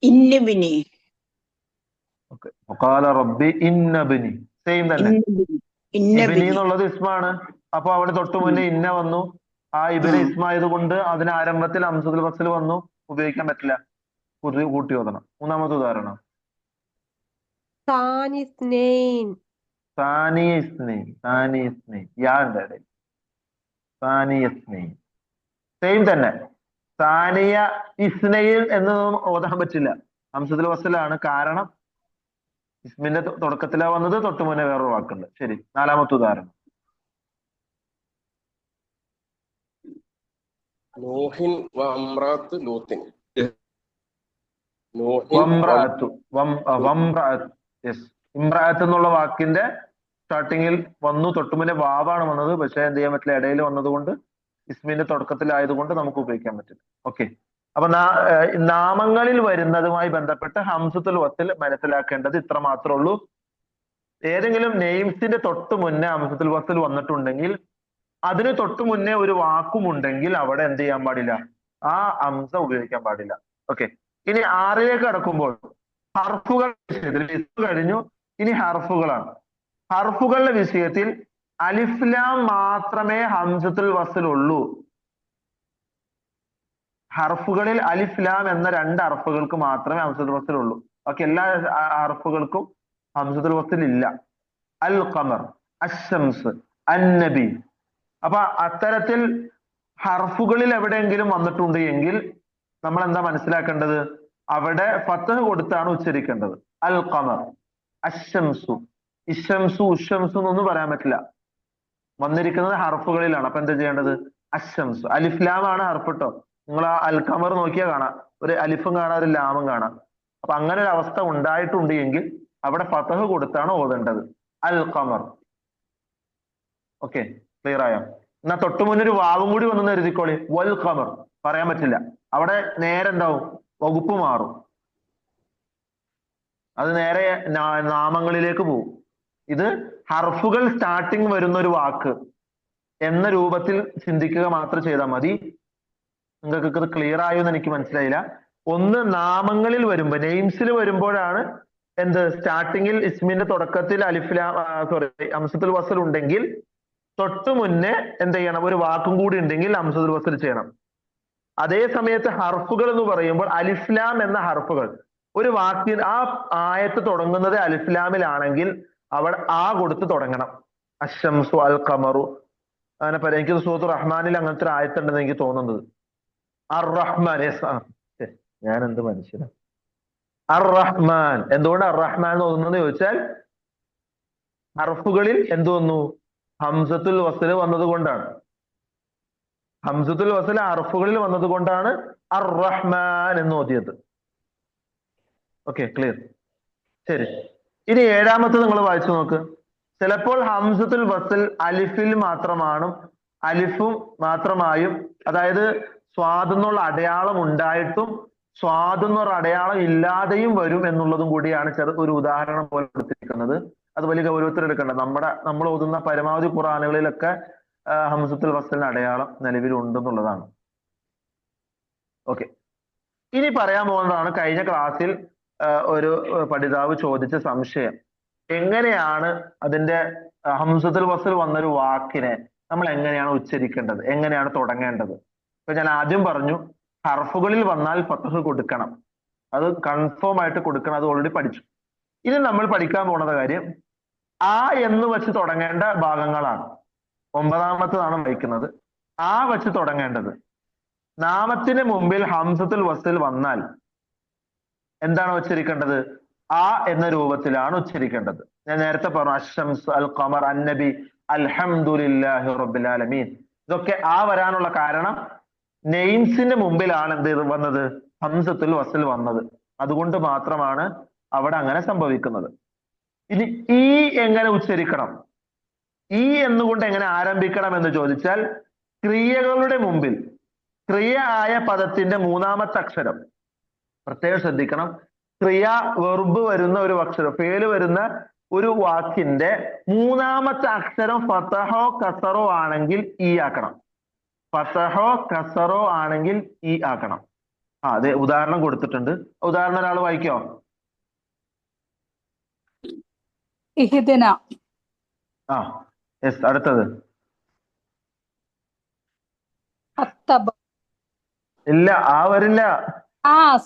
ഇന്നബിനി ഓക്കെ. വഖാല റബ്ബി ഇന്നബ്നി സെയിം തന്നെ. ഇബ്നി ഇന്നബിനി എന്നുള്ളത് ഇസ്മാണ്. അപ്പൊ അവിടെ തൊട്ട് മുന്നേ ഇന്ന വന്നു. ആ ഇബിന് ഇസ്മായത് കൊണ്ട് അതിന് ആരംഭത്തിൽ ഹംസത്തുൽ വസ്ൽ വന്നു, ഉപയോഗിക്കാൻ പറ്റില്ല, കൂട്ടി ഓതണം. മൂന്നാമത്തെ ഉദാഹരണം ثاني اثنين സാനി ഇസ്നൈൻ. സാനി ഇസ്നൈൻ യാ ഉണ്ട് ഇടയിൽ. സാനി ഇസ്നൈൻ സെയിം തന്നെ. സാനിയ ഇസ്നൈൻ എന്നൊന്നും ഓതാൻ പറ്റില്ല, ഹംസത്തുൽ വസ്ലാണ്. കാരണം ഇസ്മിന്റെ തുടക്കത്തിലാ വന്നത്, തൊട്ട് മുന്നേ വേറൊരു വാക്കുണ്ട്. ശരി, നാലാമത്തെ ഉദാഹരണം നൂഹിൻ വമ്രാത്ത് ലൂത്തിൻ. നൂഹിൻ വംറഅത്തു. വംറഅത്ത്. യെസ്, ഇമ്രാത്ത് എന്നുള്ള വാക്കിന്റെ സ്റ്റാർട്ടിങ്ങിൽ വന്നു, തൊട്ടുമുന്നേ വാവാണ് വന്നത്. പക്ഷെ എന്ത് ചെയ്യാൻ പറ്റില്ല, ഇടയിൽ വന്നത് കൊണ്ട്, ഇസ്മിന്റെ തുടക്കത്തിലായതുകൊണ്ട് നമുക്ക് ഉപയോഗിക്കാൻ പറ്റില്ല. ഓക്കെ. അപ്പൊ നാമങ്ങളിൽ വരുന്നതുമായി ബന്ധപ്പെട്ട് ഹംസത്തുൽ വസ്ൽ മനസ്സിലാക്കേണ്ടത് ഇത്ര മാത്രമേ ഉള്ളൂ. ഏതെങ്കിലും നെയിംസിന്റെ തൊട്ട് മുന്നേ ഹംസത്തുൽ വസ്ൽ വന്നിട്ടുണ്ടെങ്കിൽ, അതിന് തൊട്ട് മുന്നേ ഒരു വാക്കുമുണ്ടെങ്കിൽ അവിടെ എന്ത് ചെയ്യാൻ പാടില്ല, ആ ഹംസ ഉപയോഗിക്കാൻ പാടില്ല. ഓക്കെ. ഇനി 6ലേക്ക് കടക്കുമ്പോൾ ഹർഫുകൾ വിഷയത്തിൽ ഇസ് കഴിഞ്ഞു, ഇനി ഹർഫുകളാണ്. ഹർഫുകളുടെ വിഷയത്തിൽ അലിഫ്ലാം മാത്രമേ ഹംസത്തുൽ വസ്ൽ ഉള്ളൂ. ഹർഫുകളിൽ അലിഫ്ലാം എന്ന 2 ഹർഫുകൾക്ക് മാത്രമേ ഹംസത്തുൽ വസ്ൽ ഉള്ളൂ. ബാക്കി എല്ലാ ഹർഫുകൾക്കും ഹംസത്തുൽ വസ്ൽ ഇല്ല. അൽ ഖമർ, അശ്ശംസ്, അന്നബി. അപ്പൊ അത്തരത്തിൽ ഹർഫുകളിൽ എവിടെയെങ്കിലും വന്നിട്ടുണ്ട് എങ്കിൽ നമ്മൾ എന്താ മനസ്സിലാക്കേണ്ടത്, അവിടെ ഫത്ഹ് കൊടുത്താണ് ഉച്ചരിക്കേണ്ടത്. അൽ ഖമർ, അശ്ശംസു, ഇശംസു, ഉശംസു എന്നൊന്നും പറയാൻ പറ്റില്ല, വന്നിരിക്കുന്നത് ഹർഫുകളിലാണ്. അപ്പൊ എന്താ ചെയ്യേണ്ടത്, അശ്ശംസു. അലിഫ്ലാം ആണ് ഹർഫ് കേട്ടോ. നിങ്ങൾ ആ അൽ ഖമർ നോക്കിയാൽ കാണാം, ഒരു അലിഫും കാണാം, ഒരു ലാമും കാണാം. അപ്പൊ അങ്ങനെ ഒരു അവസ്ഥ ഉണ്ടായിട്ടുണ്ട് എങ്കിൽ അവിടെ ഫത്ഹ് കൊടുത്താണ് ഓതേണ്ടത്. അൽ ഖമർ. ഓക്കെ, ക്ലിയർ ആയോ? എന്നാ തൊട്ട് മുന്നൊരു വാവും കൂടി വന്നെന്ന് എഴുതിക്കോളി, വൽ ഖമർ പറയാൻ പറ്റില്ല. അവിടെ നേരെ എന്താവും, വകുപ്പ് മാറും. അത് നേരെ നാമങ്ങളിലേക്ക് പോകും. ഇത് ഹർഫുകൾ സ്റ്റാർട്ടിങ് വരുന്ന ഒരു വാക്ക് എന്ന രൂപത്തിൽ ചിന്തിക്കുക മാത്രം ചെയ്താൽ മതി. നിങ്ങൾക്ക് ഇത് ക്ലിയർ ആയോ എന്ന് എനിക്ക് മനസ്സിലായില്ല. ഒന്ന് നാമങ്ങളിൽ വരുമ്പോ, നെയിംസിൽ വരുമ്പോഴാണ് എന്ത്, സ്റ്റാർട്ടിങ്ങിൽ ഇസ്മിന്റെ തുടക്കത്തിൽ ഹംസത്തുൽ വസ്ൽ ഉണ്ടെങ്കിൽ തൊട്ടു മുന്നേ എന്ത് ചെയ്യണം, ഒരു വാക്കും കൂടി ഉണ്ടെങ്കിൽ ഹംസത്തുൽ വസ്ൽ ചെയ്യണം. അതേ സമയത്ത് ഹർഫുകൾ എന്ന് പറയുമ്പോൾ അലിഫ്ലാം എന്ന ഹർഫുകൾ ഒരു വാക്കിൽ ആ ആയത്ത് തുടങ്ങുന്നത് അലിഫ്ലാമിലാണെങ്കിൽ അവിടെ ആ കൊടുത്ത് തുടങ്ങണം. അശംസു, അൽ ഖമറു, അങ്ങനെ പറയാം. എനിക്ക് സൂറത്തുർ റഹ്മാനിൽ അങ്ങനത്തെ ഒരു ആയത്തുണ്ടെന്ന് എനിക്ക് തോന്നുന്നത്. അർ റഹ്മാൻ. ഞാൻ എന്ത് മനുഷ്യനാ, അർ റഹ്മാൻ. എന്തുകൊണ്ട് അർ റഹ്മാൻ എന്ന് തോന്നുന്നത് ചോദിച്ചാൽ ഹർഫുകളിൽ എന്ത് വന്നു, ഹംസത്തുൽ വസ്ൽ വന്നത് കൊണ്ടാണ്. ഹംസത്തുൽ വസ്ൽ ഹർഫുകളിൽ വന്നത് കൊണ്ടാണ് അർ റഹ്മാൻ എന്ന് ഓതിയത്. Okay, clear. ശരി, ഇനി 7ാമത്തെ നിങ്ങൾ വായിച്ചു നോക്ക്. ചിലപ്പോൾ ഹംസത്തുൽ വസ്ൽ അലിഫിൽ അലിഫും മാത്രമായും, അതായത് സ്വാദെന്നുള്ള അടയാളം ഉണ്ടായിട്ടും സ്വാദെന്നൊരു അടയാളം ഇല്ലാതെയും വരും എന്നുള്ളതും കൂടിയാണ് ഒരു ഉദാഹരണം പോലെ കൊടുത്തിരിക്കുന്നത്. അത് വലിയ ഗൗരവത്തിൽ എടുക്കേണ്ട. നമ്മൾ ഓതുന്ന പരമാവധി ഖുർആനുകളിലൊക്കെ ഹംസത്തുൽ വസ്ലിന് അടയാളം നിലവിലുണ്ടെന്നുള്ളതാണ്. ഓക്കെ, ഇനി പറയാൻ പോകുന്നതാണ് കഴിഞ്ഞ ക്ലാസ്സിൽ ഒരു പഠിതാവ് ചോദിച്ച സംശയം. എങ്ങനെയാണ് അതിന്റെ ഹംസത്തുൽ വസ്ൽ വന്നൊരു വാക്കിനെ നമ്മൾ എങ്ങനെയാണ് ഉച്ചരിക്കേണ്ടത്, എങ്ങനെയാണ് തുടങ്ങേണ്ടത്? ഇപ്പൊ ഞാൻ ആദ്യം പറഞ്ഞു, ഹർഫുകളിൽ വന്നാൽ ഫത്ഹ് കൊടുക്കണം, അത് കൺഫേം ആയിട്ട് കൊടുക്കണം, അത് ഓൾറെഡി പഠിച്ചു. ഇനി നമ്മൾ പഠിക്കാൻ പോകുന്ന കാര്യം ആ എന്ന് വെച്ച് തുടങ്ങേണ്ട ഭാഗങ്ങളാണ്. 9ാമത്തേതാണ് വായിക്കുന്നത്. ആ വെച്ച് തുടങ്ങേണ്ടത്. നാമത്തിന് മുമ്പിൽ ഹംസത്തുൽ വസ്ൽ വന്നാൽ എന്താണ് ഉച്ചരിക്കേണ്ടത്? ആ എന്ന രൂപത്തിലാണ് ഉച്ചരിക്കേണ്ടത്. ഞാൻ നേരത്തെ പറഞ്ഞു, അശ്ശംസ്, അൽ ഖമർ, അന്നബി, അൽഹംദുലില്ലാഹി റബ്ബിൽ ആലമീൻ. ഇതൊക്കെ ആ വരാനുള്ള കാരണം നെയിംസിന്റെ മുമ്പിലാണ് എന്ത് വന്നത്, ഹംസത്തുൽ വസ്ൽ വന്നത്. അതുകൊണ്ട് മാത്രമാണ് അവിടെ അങ്ങനെ സംഭവിക്കുന്നത്. ഇനി ഈ എങ്ങനെ ഉച്ചരിക്കണം, ഈ എന്നുകൊണ്ട് എങ്ങനെ ആരംഭിക്കണം എന്ന് ചോദിച്ചാൽ, ക്രിയകളുടെ മുമ്പിൽ ക്രിയ ആയ പദത്തിന്റെ 3ാമത്തെ അക്ഷരം പ്രത്യേകം ശ്രദ്ധിക്കണം. ക്രിയ വെർബ് വരുന്ന ഒരു അക്ഷരം, ഫേല് വരുന്ന ഒരു വാക്കിന്റെ 3ാമത്തെ അക്ഷരം ഫതഹോ കസറോ ആണെങ്കിൽ ഈ ആക്കണം. ഫതഹോ കസറോ ആണെങ്കിൽ ഈ ആക്കണം. അതെ, ഉദാഹരണം കൊടുത്തിട്ടുണ്ട്. ഉദാഹരണം ഒരാൾ വായിക്കോ? ഇഹ്ദിന. ആ യെസ്, അടുത്തത്. അത്തബ. ഇല്ല, ആ വരില്ല.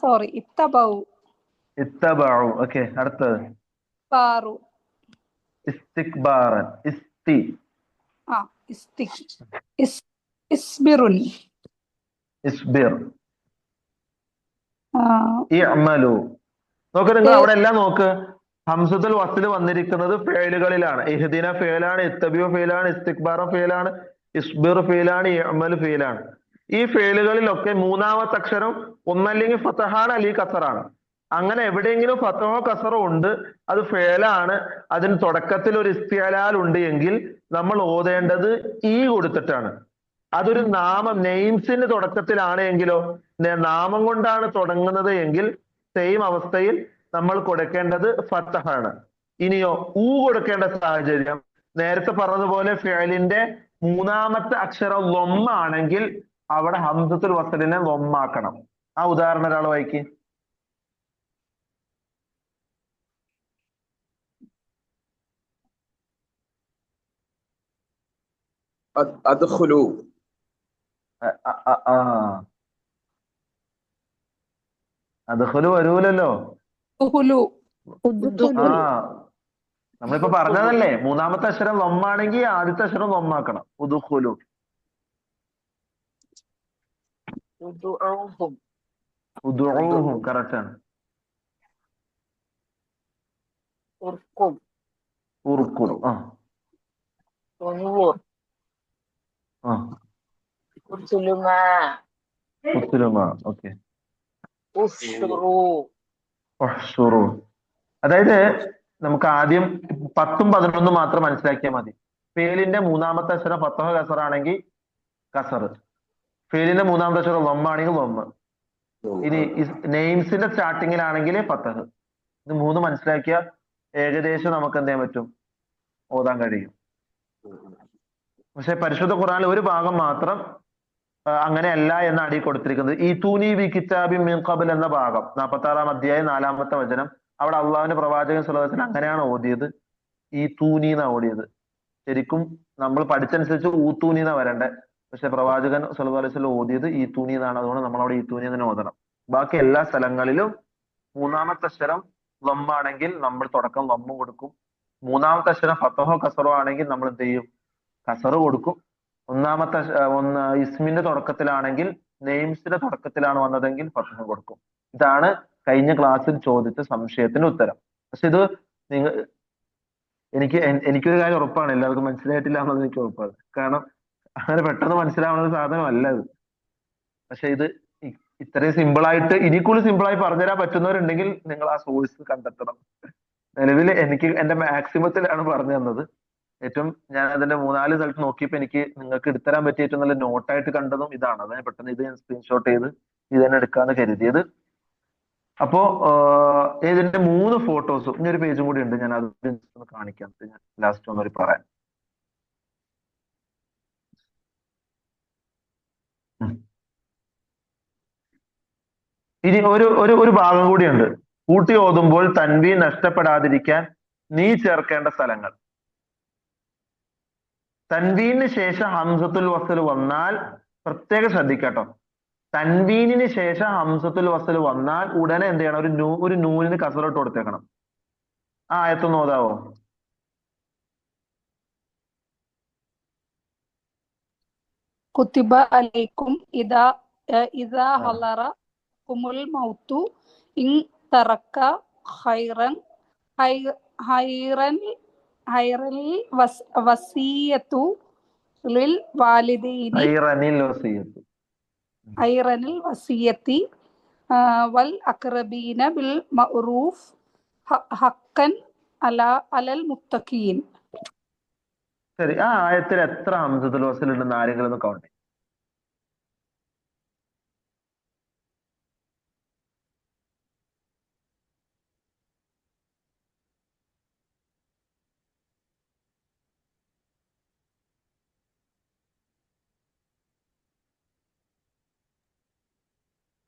സോറി, ഇത്തബൗ. ഇത്തബഉ. ഓക്കെ, അടുത്തത്. ബാറു. ഇസ്തിക്ബാറൻ. ഇസ്തിക്. ഇസ്ബിറുൻ. ഇസ്ബിർ. ആ, ഇഅ്മലു. നോക്ക്, നിങ്ങൾ അവിടെ എല്ലാം നോക്ക്. ഹംസത്തുൽ വസ്ൽ വന്നിരിക്കുന്നത് ഫേലുകളിലാണ്. ഇഹ്ദിന ഫേലാണ്, ഇത്തബിഉ ഫേലാണ്, ഇസ്തിക്ബാറ ഫേലാണ്, ഇസ്ബിർ ഫേലാണ്, ഇഅ്മലു ഫേലാണ്. ഈ ഫേലുകളിലൊക്കെ മൂന്നാമത്തെ അക്ഷരം ഒന്നല്ലെങ്കിൽ ഫതഹാണ് അല്ലെങ്കിൽ കസറാണ്. അങ്ങനെ എവിടെയെങ്കിലും ഫതഹോ കസറോ ഉണ്ട്, അത് ഫേലാണ്, അതിന് തുടക്കത്തിൽ ഒരു ഇസ്തിഅലാൽ ഉണ്ട് എങ്കിൽ നമ്മൾ ഓതേണ്ടത് ഈ കൊടുത്തിട്ടാണ്. അതൊരു നാമം, നെയിംസിന്റെ തുടക്കത്തിലാണ് എങ്കിലോ, നാമം കൊണ്ടാണ് തുടങ്ങുന്നത് എങ്കിൽ സെയിം അവസ്ഥയിൽ നമ്മൾ കൊടുക്കേണ്ടത് ഫത്തഹാണ്. ഇനിയോ ഊ കൊടുക്കേണ്ട സാഹചര്യം നേരത്തെ പറഞ്ഞതുപോലെ ഫിഅലിന്റെ മൂന്നാമത്തെ അക്ഷരം ലൊമ്മ ആണെങ്കിൽ അവിടെ ഹംസത്തുൽ വസ്ലിനെ ലൊമ്മാക്കണം. ആ ഉദാഹരണം ഒരാൾ വായിക്ക്. അദ്ഖുലു. അദ്ഖുലു വരൂലല്ലോ. ഉഹുലു. ആ നമ്മളിപ്പോ പറഞ്ഞതല്ലേ, മൂന്നാമത്തെ അക്ഷരം ലൊമ്മാണെങ്കിൽ ആദ്യത്തെ അക്ഷരം ലൊമ്മാക്കണം. ഉദ്ഖുലു. ഉദ്ഉഹും. ഉദ്ഉഹും കറക്റ്റ് ആണ്. ഉർക്കും. ഉർക്കുൽ. ഉൻവുർ. ഉസ്ലുമാ. ഉസ്ലുമാ. ഓക്കെ. ഉസ്റുറു. ഉഹ്ശുറു. അതായത് നമുക്ക് ആദ്യം 10ഉം 11ഉം മാത്രം മനസ്സിലാക്കിയാൽ മതി. ഫേലിന്റെ മൂന്നാമത്തെ അക്ഷരം ഫത്തഹ കസറാണെങ്കിൽ കസർ, ഫേലിന്റെ മൂന്നാമത്തെ അക്ഷരം ലൊമ്മാണെങ്കിൽ ലൊമ്മ്. ഇനി നെയിംസിന്റെ സ്റ്റാർട്ടിങ്ങിലാണെങ്കിൽ ഫത്തഹ്. ഇത് മൂന്ന് മനസ്സിലാക്കിയ ഏകദേശം നമുക്ക് എന്ത് ചെയ്യാൻ പറ്റും, ഓതാൻ കഴിയും. പക്ഷെ പരിശുദ്ധ ഖുർആനിൽ ഒരു ഭാഗം മാത്രം അങ്ങനെയല്ല എന്ന് അടി കൊടുത്തിരിക്കുന്നത്. ഈ തൂനി ബി കിതാബി മിൻ ഖബൽ എന്ന ഭാഗം 46-ാം അധ്യായം 4-ാമത്തെ വചനം, അവിടെ അള്ളാഹുവിന്റെ പ്രവാചകൻ സ്വല്ലല്ലാഹു അലൈഹി വസല്ലം അങ്ങനെയാണ് ഓതിയത്. ഈ തൂനി എന്നാ ഓടിയത്. ശരിക്കും നമ്മൾ പഠിച്ചനുസരിച്ച് ഊത്തൂനി എന്നാ വരണ്ടേ, പക്ഷെ പ്രവാചകൻ സ്വല്ലല്ലാഹു അലൈഹി വസല്ലം ഓതിയത് ഈ തൂനി എന്നാണ്. അതുകൊണ്ട് നമ്മൾ അവിടെ ഈ തൂനി തന്നെ ഓതണം. ബാക്കി എല്ലാ സ്ഥലങ്ങളിലും മൂന്നാമത്തെ അക്ഷരം ലൊമ്മാണെങ്കിൽ നമ്മൾ തുടക്കം ലൊമ്മ കൊടുക്കും. മൂന്നാമത്തെ അക്ഷരം ഫത്തഹോ കസറോ ആണെങ്കിൽ നമ്മൾ എന്ത് ചെയ്യും, കസറ് കൊടുക്കും. ഒന്നാമത്തെ ഇസ്മിന്റെ തുടക്കത്തിലാണെങ്കിൽ, നെയിംസിന്റെ തുടക്കത്തിലാണ് വന്നതെങ്കിൽ ഫത്തഹ കൊടുക്കും. ഇതാണ് കഴിഞ്ഞ ക്ലാസ്സിൽ ചോദിച്ച സംശയത്തിന്റെ ഉത്തരം. പക്ഷെ ഇത് നിങ്ങൾ എനിക്കൊരു കാര്യം ഉറപ്പാണ്, എല്ലാവർക്കും മനസ്സിലായിട്ടില്ല എന്നത് എനിക്ക് ഉറപ്പാണ്. കാരണം അങ്ങനെ പെട്ടെന്ന് മനസ്സിലാവുന്ന ഒരു സാധനമല്ല ഇത്. പക്ഷെ ഇത് ഇത്രയും സിമ്പിളായിട്ട് ഇനി കൂടുതൽ സിമ്പിളായി പറഞ്ഞുതരാൻ പറ്റുന്നവരുണ്ടെങ്കിൽ നിങ്ങൾ ആ സോഴ്സ് കണ്ടെത്തണം. നിലവിൽ എനിക്ക് എന്റെ മാക്സിമത്തിലാണ് പറഞ്ഞു തന്നത്. ഏറ്റവും ഞാൻ അതിന്റെ 3-4 സ്ഥലത്ത് നോക്കിയപ്പോൾ എനിക്ക് നിങ്ങൾക്ക് എടുത്തരാൻ പറ്റിയ ഏറ്റവും നല്ല നോട്ടായിട്ട് കണ്ടതും ഇതാണ്. അതാണ് പെട്ടെന്ന് ഇത് ഞാൻ സ്ക്രീൻഷോട്ട് ചെയ്ത് ഇത് തന്നെ എടുക്കാന്ന് കരുതിയത്. അപ്പോ ഇതിന്റെ 3 ഫോട്ടോസും ഇനി ഒരു പേജും കൂടി ഉണ്ട്, ഞാൻ അത് ഒന്ന് കാണിക്കാം. ഞാൻ ലാസ്റ്റ് ഒന്നൊരു പറയാം. ഇനി ഒരു ഭാഗം കൂടിയുണ്ട്. കൂട്ടി ഓതുമ്പോൾ തൻവീൻ നഷ്ടപ്പെടാതിരിക്കാൻ നീ ചേർക്കേണ്ട സ്ഥലങ്ങൾ. തൻവീനിന് ശേഷം ഹംസത്തുൽ വസ്ൽ വന്നാൽ പ്രത്യേകം ശ്രദ്ധിക്കട്ടോ. തൻവീനിന് ശേഷം ഹംസത്തുൽ വസ്ൽ വന്നാൽ ഉടനെ എന്ത് ചെയ്യണം, ഒരു നൂനിന് കസറിട്ട് കൊടുത്തേക്കണം. ആ ആയത്തൊന്ന് ഓതാവോ? കുത്തിബ അലൈക്കും ഇദാ ഹളറ കുമുൽ മൗതു ഇൻ തറക്ക ഖൈറൻ ഹൈറൽ വസിയത്തു ലിൽ വാലിദൈനി ഖൈറനിൽ വസിയത്തി വൽ അഖ്റബീന ബിൽ മഅറൂഫ് ഹഖൻ അലൽ മുത്തഖീൻ. ശരി, ആ ആയത്തിൽ എത്ര ഹംസത്തുൽ വസ്ൽ ഉണ്ടെന്ന് ആരെങ്കിലും ഒന്ന് കൗണ്ട്?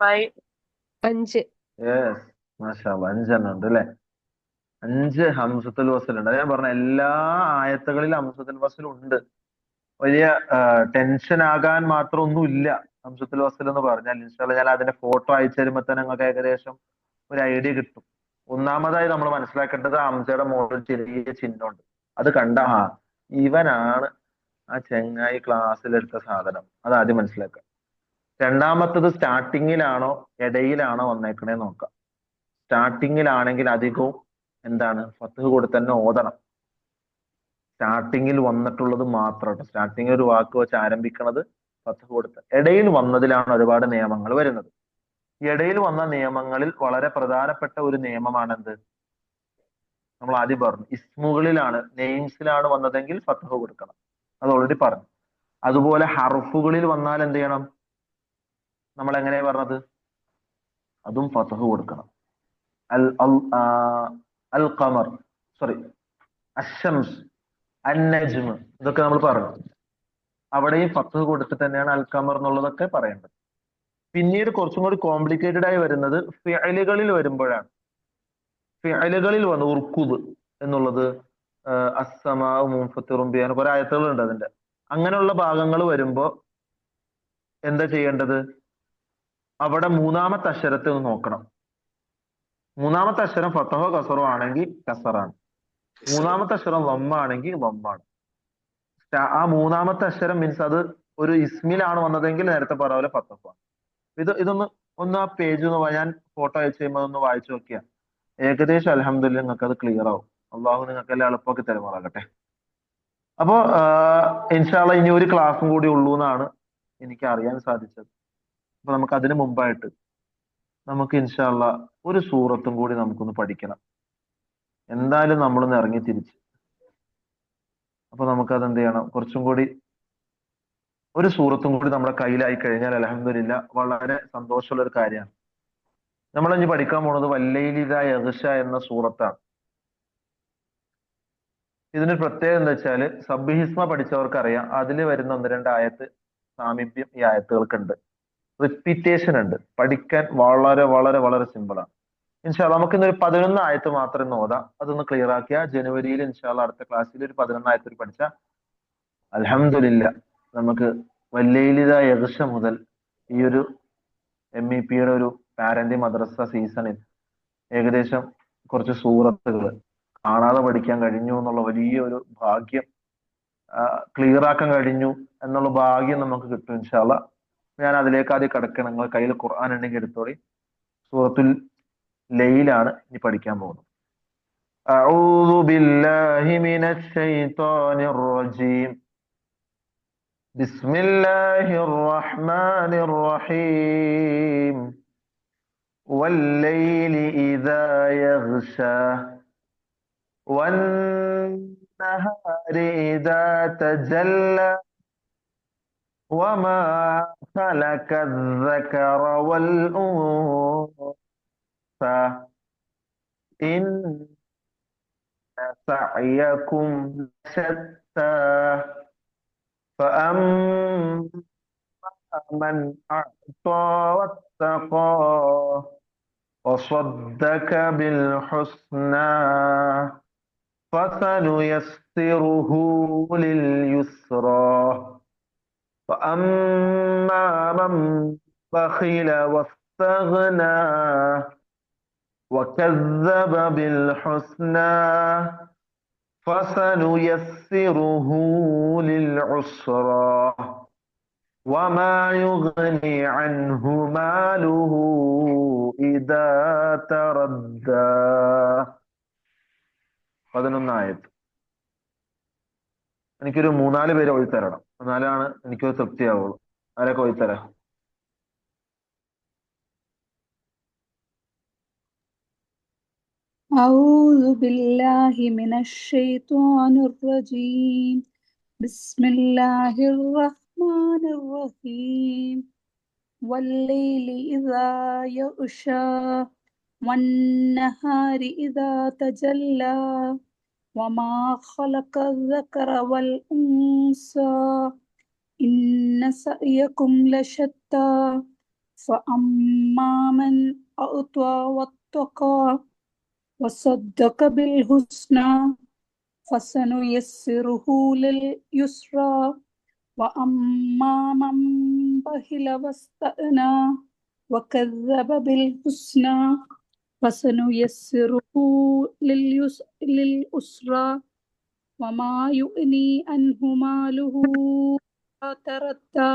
Five. 5. യെസ്, മാഷാ അല്ലാ, 5 ഉണ്ട് അല്ലെ. 5 ഹംസത്തുൽ വസ്ൽ ഉണ്ട്. അത് ഞാൻ പറഞ്ഞ എല്ലാ ആയത്തുകളിലും ഹംസത്തുൽ വസ്ൽ ഉണ്ട്. വലിയ ടെൻഷൻ ആകാൻ മാത്രം ഒന്നുമില്ല ഹംസത്തുൽ വസ്ൽ എന്ന് പറഞ്ഞാൽ. ഇൻഷാല്ലാ ഞാൻ അതിന്റെ ഫോട്ടോ അയച്ചു തരുമ്പോ തന്നെ നിങ്ങൾക്ക് ഏകദേശം ഒരു ഐഡിയ കിട്ടും. ഒന്നാമതായി നമ്മൾ മനസ്സിലാക്കേണ്ടത് ഹംസയുടെ മുകളിൽ ചെറിയ ചിഹ്നമുണ്ട്. അത് കണ്ട ഇവനാണ് ആ ചെങ്ങായി ക്ലാസ്സിലെടുത്ത സാധനം. അത് ആദ്യം മനസ്സിലാക്കുക. രണ്ടാമത്തത് സ്റ്റാർട്ടിങ്ങിലാണോ ഇടയിലാണോ വന്നേക്കണേ നോക്കാം. സ്റ്റാർട്ടിങ്ങിലാണെങ്കിൽ അധികവും എന്താണ് ഫത്ഹ് കൊടുത്ത് തന്നെ ഓതണം. സ്റ്റാർട്ടിങ്ങിൽ വന്നിട്ടുള്ളത് മാത്രം. സ്റ്റാർട്ടിങ്ങിൽ ഒരു വാക്ക് വെച്ച് ആരംഭിക്കുന്നത് ഫത്ഹ് കൊടുത്ത്. ഇടയിൽ വന്നതിലാണ് ഒരുപാട് നിയമങ്ങൾ വരുന്നത്. ഇടയിൽ വന്ന നിയമങ്ങളിൽ വളരെ പ്രധാനപ്പെട്ട ഒരു നിയമമാണെന്ത്, നമ്മൾ ആദ്യം പറഞ്ഞു, ഇസ്മുകളിലാണ്, നെയിംസിലാണ് വന്നതെങ്കിൽ ഫത്ഹ് കൊടുക്കണം. അത് ഓൾറെഡി പറഞ്ഞു. അതുപോലെ ഹർഫുകളിൽ വന്നാൽ എന്ത് ചെയ്യണം, നമ്മൾ എങ്ങനെയാ പറഞ്ഞത്, അതും ഫത്ഹ് കൊടുക്കണം. അൽ അൽ ഖമർ, സോറി, അശംസ്, അന്നജ്മ്, ഇതൊക്കെ നമ്മൾ പറഞ്ഞു. അവിടെയും ഫത്ഹ് കൊടുത്തിട്ട് തന്നെയാണ് അൽ ഖമർ എന്നുള്ളതൊക്കെ പറയേണ്ടത്. പിന്നീട് കുറച്ചും കൂടി കോംപ്ലിക്കേറ്റഡ് ആയി വരുന്നത് ഫിഅലുകളിൽ വരുമ്പോഴാണ്. ഫിഅലുകളിൽ വന്നു ഉർക്കുദ് എന്നുള്ളത്, അസ്സമാഉ മുൻഫത്തിറും ബി, അങ്ങനെ കുറെ ആയത്തുകളുണ്ട് അതിന്റെ. അങ്ങനെയുള്ള ഭാഗങ്ങൾ വരുമ്പോ എന്താ ചെയ്യേണ്ടത്, അവിടെ മൂന്നാമത്തെ അക്ഷരത്തെ ഒന്ന് നോക്കണം. മൂന്നാമത്തെ അക്ഷരം ഫത്തഹോ കസറോ ആണെങ്കിൽ കസറാണ്, മൂന്നാമത്തെ അക്ഷരം വമ്മാണെങ്കിൽ വമ്മാണ്. ആ മൂന്നാമത്തെ അക്ഷരം മീൻസ് അത് ഒരു ഇസ്മിലാണ് വന്നതെങ്കിൽ നേരത്തെ പറഞ്ഞ പോലെ ഫത്തഹാണ്. ഇതൊന്ന് ആ പേജ് ഒന്ന് ഞാൻ ഫോട്ടോ അയച്ചു കഴിയുമ്പോൾ അതൊന്ന് വായിച്ചു നോക്കിയാൽ ഏകദേശം അൽഹംദുലില്ലാ നിങ്ങൾക്ക് അത് ക്ലിയർ ആവും. അള്ളാഹു നിങ്ങൾക്ക് എല്ലാം എളുപ്പമാക്കി തരുമാറാകട്ടെ. അപ്പോ ഇൻഷാ അല്ലാഹ് ഇനി ഒരു ക്ലാസ്സും കൂടി ഉള്ളൂ എന്നാണ് എനിക്ക് അറിയാൻ സാധിച്ചത്. അപ്പൊ നമുക്ക് അതിന് മുമ്പായിട്ട് നമുക്ക് ഇൻഷാ അല്ലാഹ് ഒരു സൂറത്തും കൂടി നമുക്കൊന്ന് പഠിക്കണം. എന്തായാലും നമ്മളൊന്ന് ഇറങ്ങി തിരിച്ച്. അപ്പൊ നമുക്കത് എന്ത് ചെയ്യണം, കുറച്ചും കൂടി ഒരു സൂറത്തും കൂടി നമ്മുടെ കയ്യിലായി കഴിഞ്ഞാൽ അൽഹംദുലില്ലാ വളരെ സന്തോഷമുള്ള ഒരു കാര്യമാണ്. നമ്മൾ ഇനി പഠിക്കാൻ പോണത് വല്ലൈലി ഇദാ യഗ്ഷ എന്ന സൂറത്താണ്. ഇതിന് പ്രത്യേകത എന്താ വെച്ചാല്, സബ്ബിഹിസ്മ പഠിച്ചവർക്ക് അറിയാം, അതിൽ വരുന്ന 1-2 ആയത്ത് സാമീപ്യം ഈ ആയത്തുകൾക്ക് ഉണ്ട്. റിപ്പീറ്റേഷൻ ഉണ്ട്. പഠിക്കാൻ വളരെ വളരെ വളരെ സിമ്പിളാണ്. ഇൻഷാല്ലാ നമുക്ക് ഇന്നൊരു 11 ആയത്ത് മാത്രം ഇന്ന് ഓതാം. അതൊന്ന് ക്ലിയർ ആക്കിയ ജനുവരിയിൽ ഇൻഷാല്ലാ അടുത്ത ക്ലാസ്സിൽ ഒരു 11 ആയത്തിൽ പഠിച്ച അൽഹംദുലില്ലാ നമുക്ക് വല്ലൈലി ഇദാ യഗ്ഷ മുതൽ ഈ ഒരു MEP-യുടെ ഒരു പാരന്റ് മദ്രസ സീസണിൽ ഏകദേശം കുറച്ച് സൂറത്തുകൾ കാണാതെ പഠിക്കാൻ കഴിഞ്ഞു എന്നുള്ള വലിയ ഒരു ഭാഗ്യം, ക്ലിയർ ആക്കാൻ കഴിഞ്ഞു എന്നുള്ള ഭാഗ്യം നമുക്ക് കിട്ടും ഇൻഷാല്ലാ. ഞാൻ അതിലേക്ക് ആദ്യം കിടക്കണം. നിങ്ങൾ കയ്യിൽ ഖുർആൻ ഉണ്ടെങ്കിൽ എടുത്തോളി. സൂറത്തുൽ ലൈലാണ് ഇനി പഠിക്കാൻ പോകുന്നത്. അഊദു ബില്ലാഹി മിനശ് ശൈത്വാനിർ റജീം. ബിസ്മില്ലാഹിർ റഹ്മാനിർ റഹീം. വല്ലൈലി ഇദാ യഗ്ഷാ വന്നഹാരി ഇദാ തജല്ലാ വമാ ഖലഖ الذكر والأنثى إن سعيكم لشتى فأما من أعطى واتقى وصدق بالحسنى فسنيسره لليسرى فأما من بخل واستغنى وكذب بالحسنى فسنيسره للعسرى وما يغني عنه ماله إذا تردى. 11 ആയത്ത്. എനിക്കൊരു 3-4 പേര് ഒഴിത്തരണം, എന്നാലാണ് എനിക്കൊരു തൃപ്തിയാവുള്ളൂ. ആരൊക്കെ ഒഴിത്തരാം? أعوذ بالله من الشيطان الرجيم. بسم الله الرحمن الرحيم. والليل إذا يغشى والنهار إذا تجلى وما خلق الذكر والأنثى إن سعيكم لشتى فأما من أعطى واتقى وصدق بالحسنى فسنيسره لليسرى وأما من بخل واستغنى وكذب بالحسنى فسنيسره لليسرى وما يغني عنه ماله إذا تردى.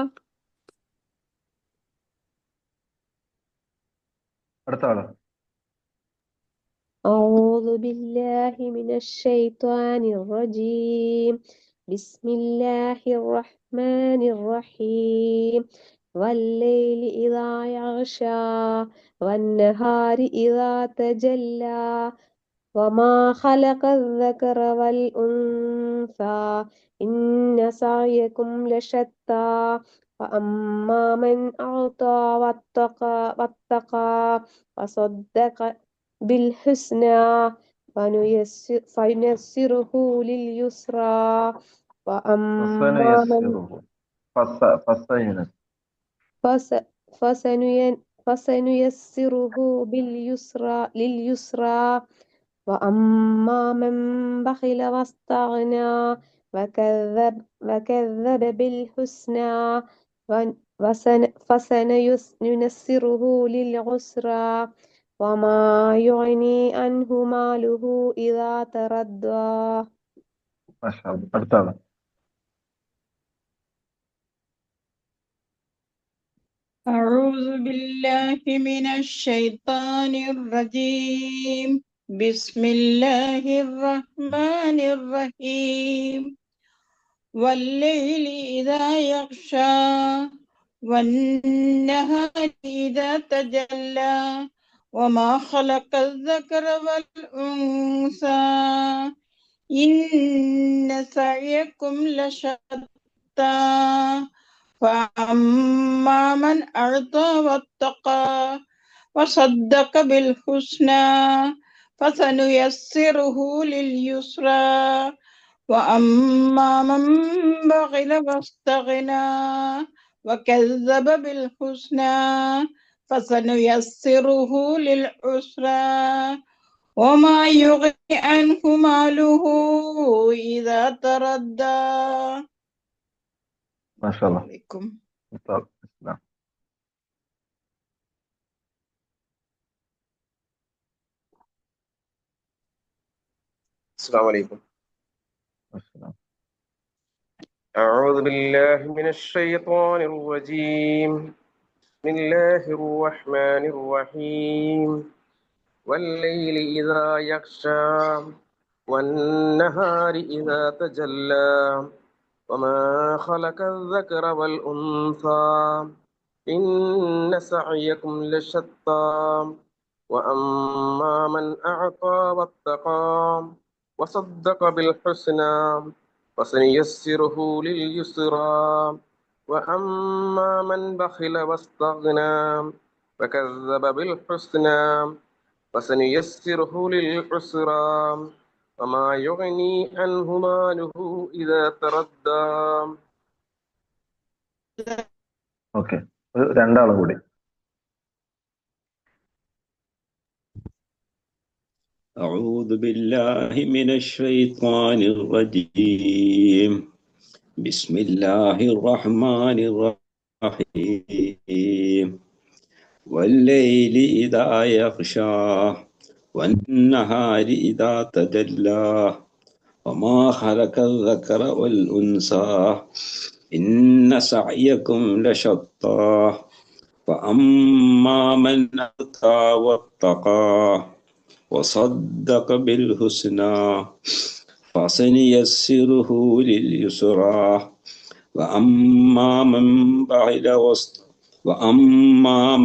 അടുത്ത ആള്. أعوذ بالله من الشيطان الرجيم. بسم الله الرحمن الرحيم. والليل إذا يغشى والنهار إذا تجلى وما خلق الذكر والأنثى إن سعيكم لشتى فأما من أعطى واتقى وصدق بالحسنى فنيسره لليسرى وأما من فسنيسره لليسرى وأما من بخل واستغنى وكذب بالحسنى فسنيسره للعسرى وما يغني عنه ماله إذا تردى. മാഷാ അല്ലാ. അടുത്ത ആള്. أعوذ بالله من الشيطان الرجيم. بسم الله الرحمن الرحيم. والليل إذا يغشى والنهار إذا تجلى وما خلق الذكر والأنثى إن سعيكم لشتى فأما من أعطى واتقى وصدق بالحسنى فسنيسره لليسرى وأما من بخل واستغنى وكذب بالحسنى فسنيسره للعسرى وما يغني عنه ماله إذا تردى. മാഷാ അല്ലാ. عليكم. അടുത്ത ആള്. ഇസ്ലാം. السلام عليكم. ഇസ്ലാം. أعوذ بالله من الشيطان الرجيم. بسم الله الرحمن الرحيم. والليل إذا يغشى والنهار إذا تجلى وما خلق الذكر والأنثى إن سعيكم لشتى وأما من أعطى واتقى وصدق بالحسنى فسنيسره لليسرى وأما من بخل واستغنى وكذب بالحسنى فسنيسره للعسرى وما يغني عنه ماله إذا تردى. ഓക്കെ, രണ്ടാളും കൂടി. أعوذ بالله من الشيطان الرجيم. بسم الله الرحمن الرحيم. والليل إذا يغشى والنهار إذا تجلى وما خلق الذكر والأنثى إن سعيكم لشتى فأما من أعطى واتقى وصدق بالحسنى فسنيسره لليسرى وأما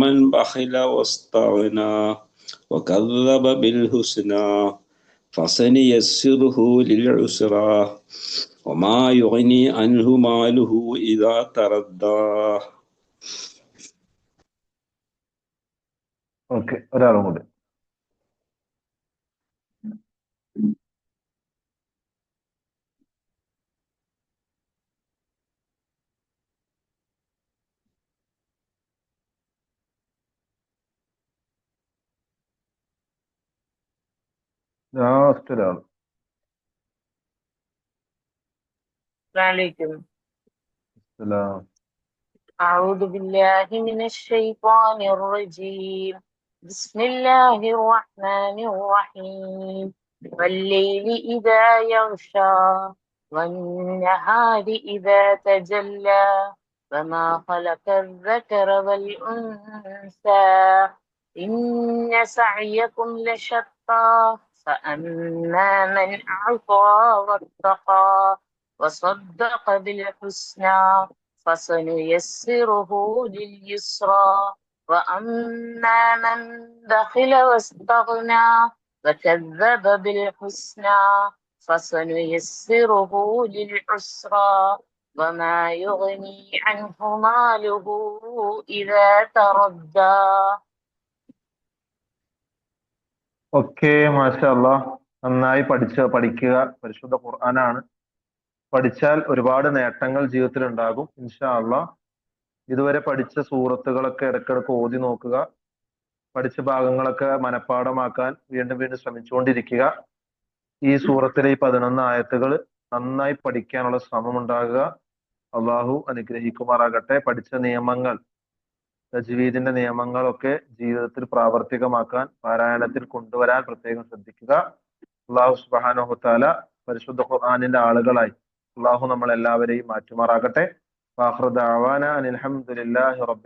من بخل واستغنى وكذب بالحسنى فسنيسره للعسرى وما يغني عنه ماله إذا تردى. ഓക്കെ, ഒരാളും കൂടി. ലാസ്റ്റ് ഒരാൾ. عليكم. സലാം. أعوذ بالله من الشيطان الرجيم. بسم الله الرحمن الرحيم. والليل إذا يغشى والنهار إذا تجلى وما خلق الذكر والأنثى إن سعيكم لشتى فأما من أعطى واتقى وصدق بالحسنى فسنيسره لليسرى وأما من بخل واستغنى وكذب بالحسنى فسنيسره للعسرى وما يغني عنه ماله إذا تردى. ഓക്കെ, മാഷാ അല്ലാ. നന്നായി പഠിക്കുക. പരിശുദ്ധ ഖുർആനാണ്. പഠിച്ചാൽ ഒരുപാട് നേട്ടങ്ങൾ ജീവിതത്തിൽ ഉണ്ടാകും ഇൻഷാ അല്ലാ. ഇതുവരെ പഠിച്ച സൂറത്തുകളൊക്കെ ഇടയ്ക്കിടയ്ക്ക് ഓതി നോക്കുക. പഠിച്ച ഭാഗങ്ങളൊക്കെ മനഃപ്പാഠമാക്കാൻ വീണ്ടും വീണ്ടും ശ്രമിച്ചുകൊണ്ടിരിക്കുക. ഈ സൂറത്തിലെ ഈ 11 ആയത്തുകൾ നന്നായി പഠിക്കാനുള്ള ശ്രമം ഉണ്ടാകുക. അള്ളാഹു അനുഗ്രഹിക്കുമാറാകട്ടെ. പഠിച്ച നിയമങ്ങൾ, തജ്വീദിന്റെ നിയമങ്ങളൊക്കെ ജീവിതത്തിൽ പ്രാവർത്തികമാക്കാൻ, പാരായണത്തിൽ കൊണ്ടുവരാൻ പ്രത്യേകം ശ്രദ്ധിക്കുക. അള്ളാഹു സുബ്ഹാനഹു വ തആല പരിശുദ്ധ ഖുർആനിന്റെ ആളുകളായി അള്ളാഹു നമ്മളെല്ലാവരെയും മാറ്റുമാറാകട്ടെ. വാഖിറു ദഅവാന അനിൽ ഹംദുലില്ലാഹി റബ്ബിൽ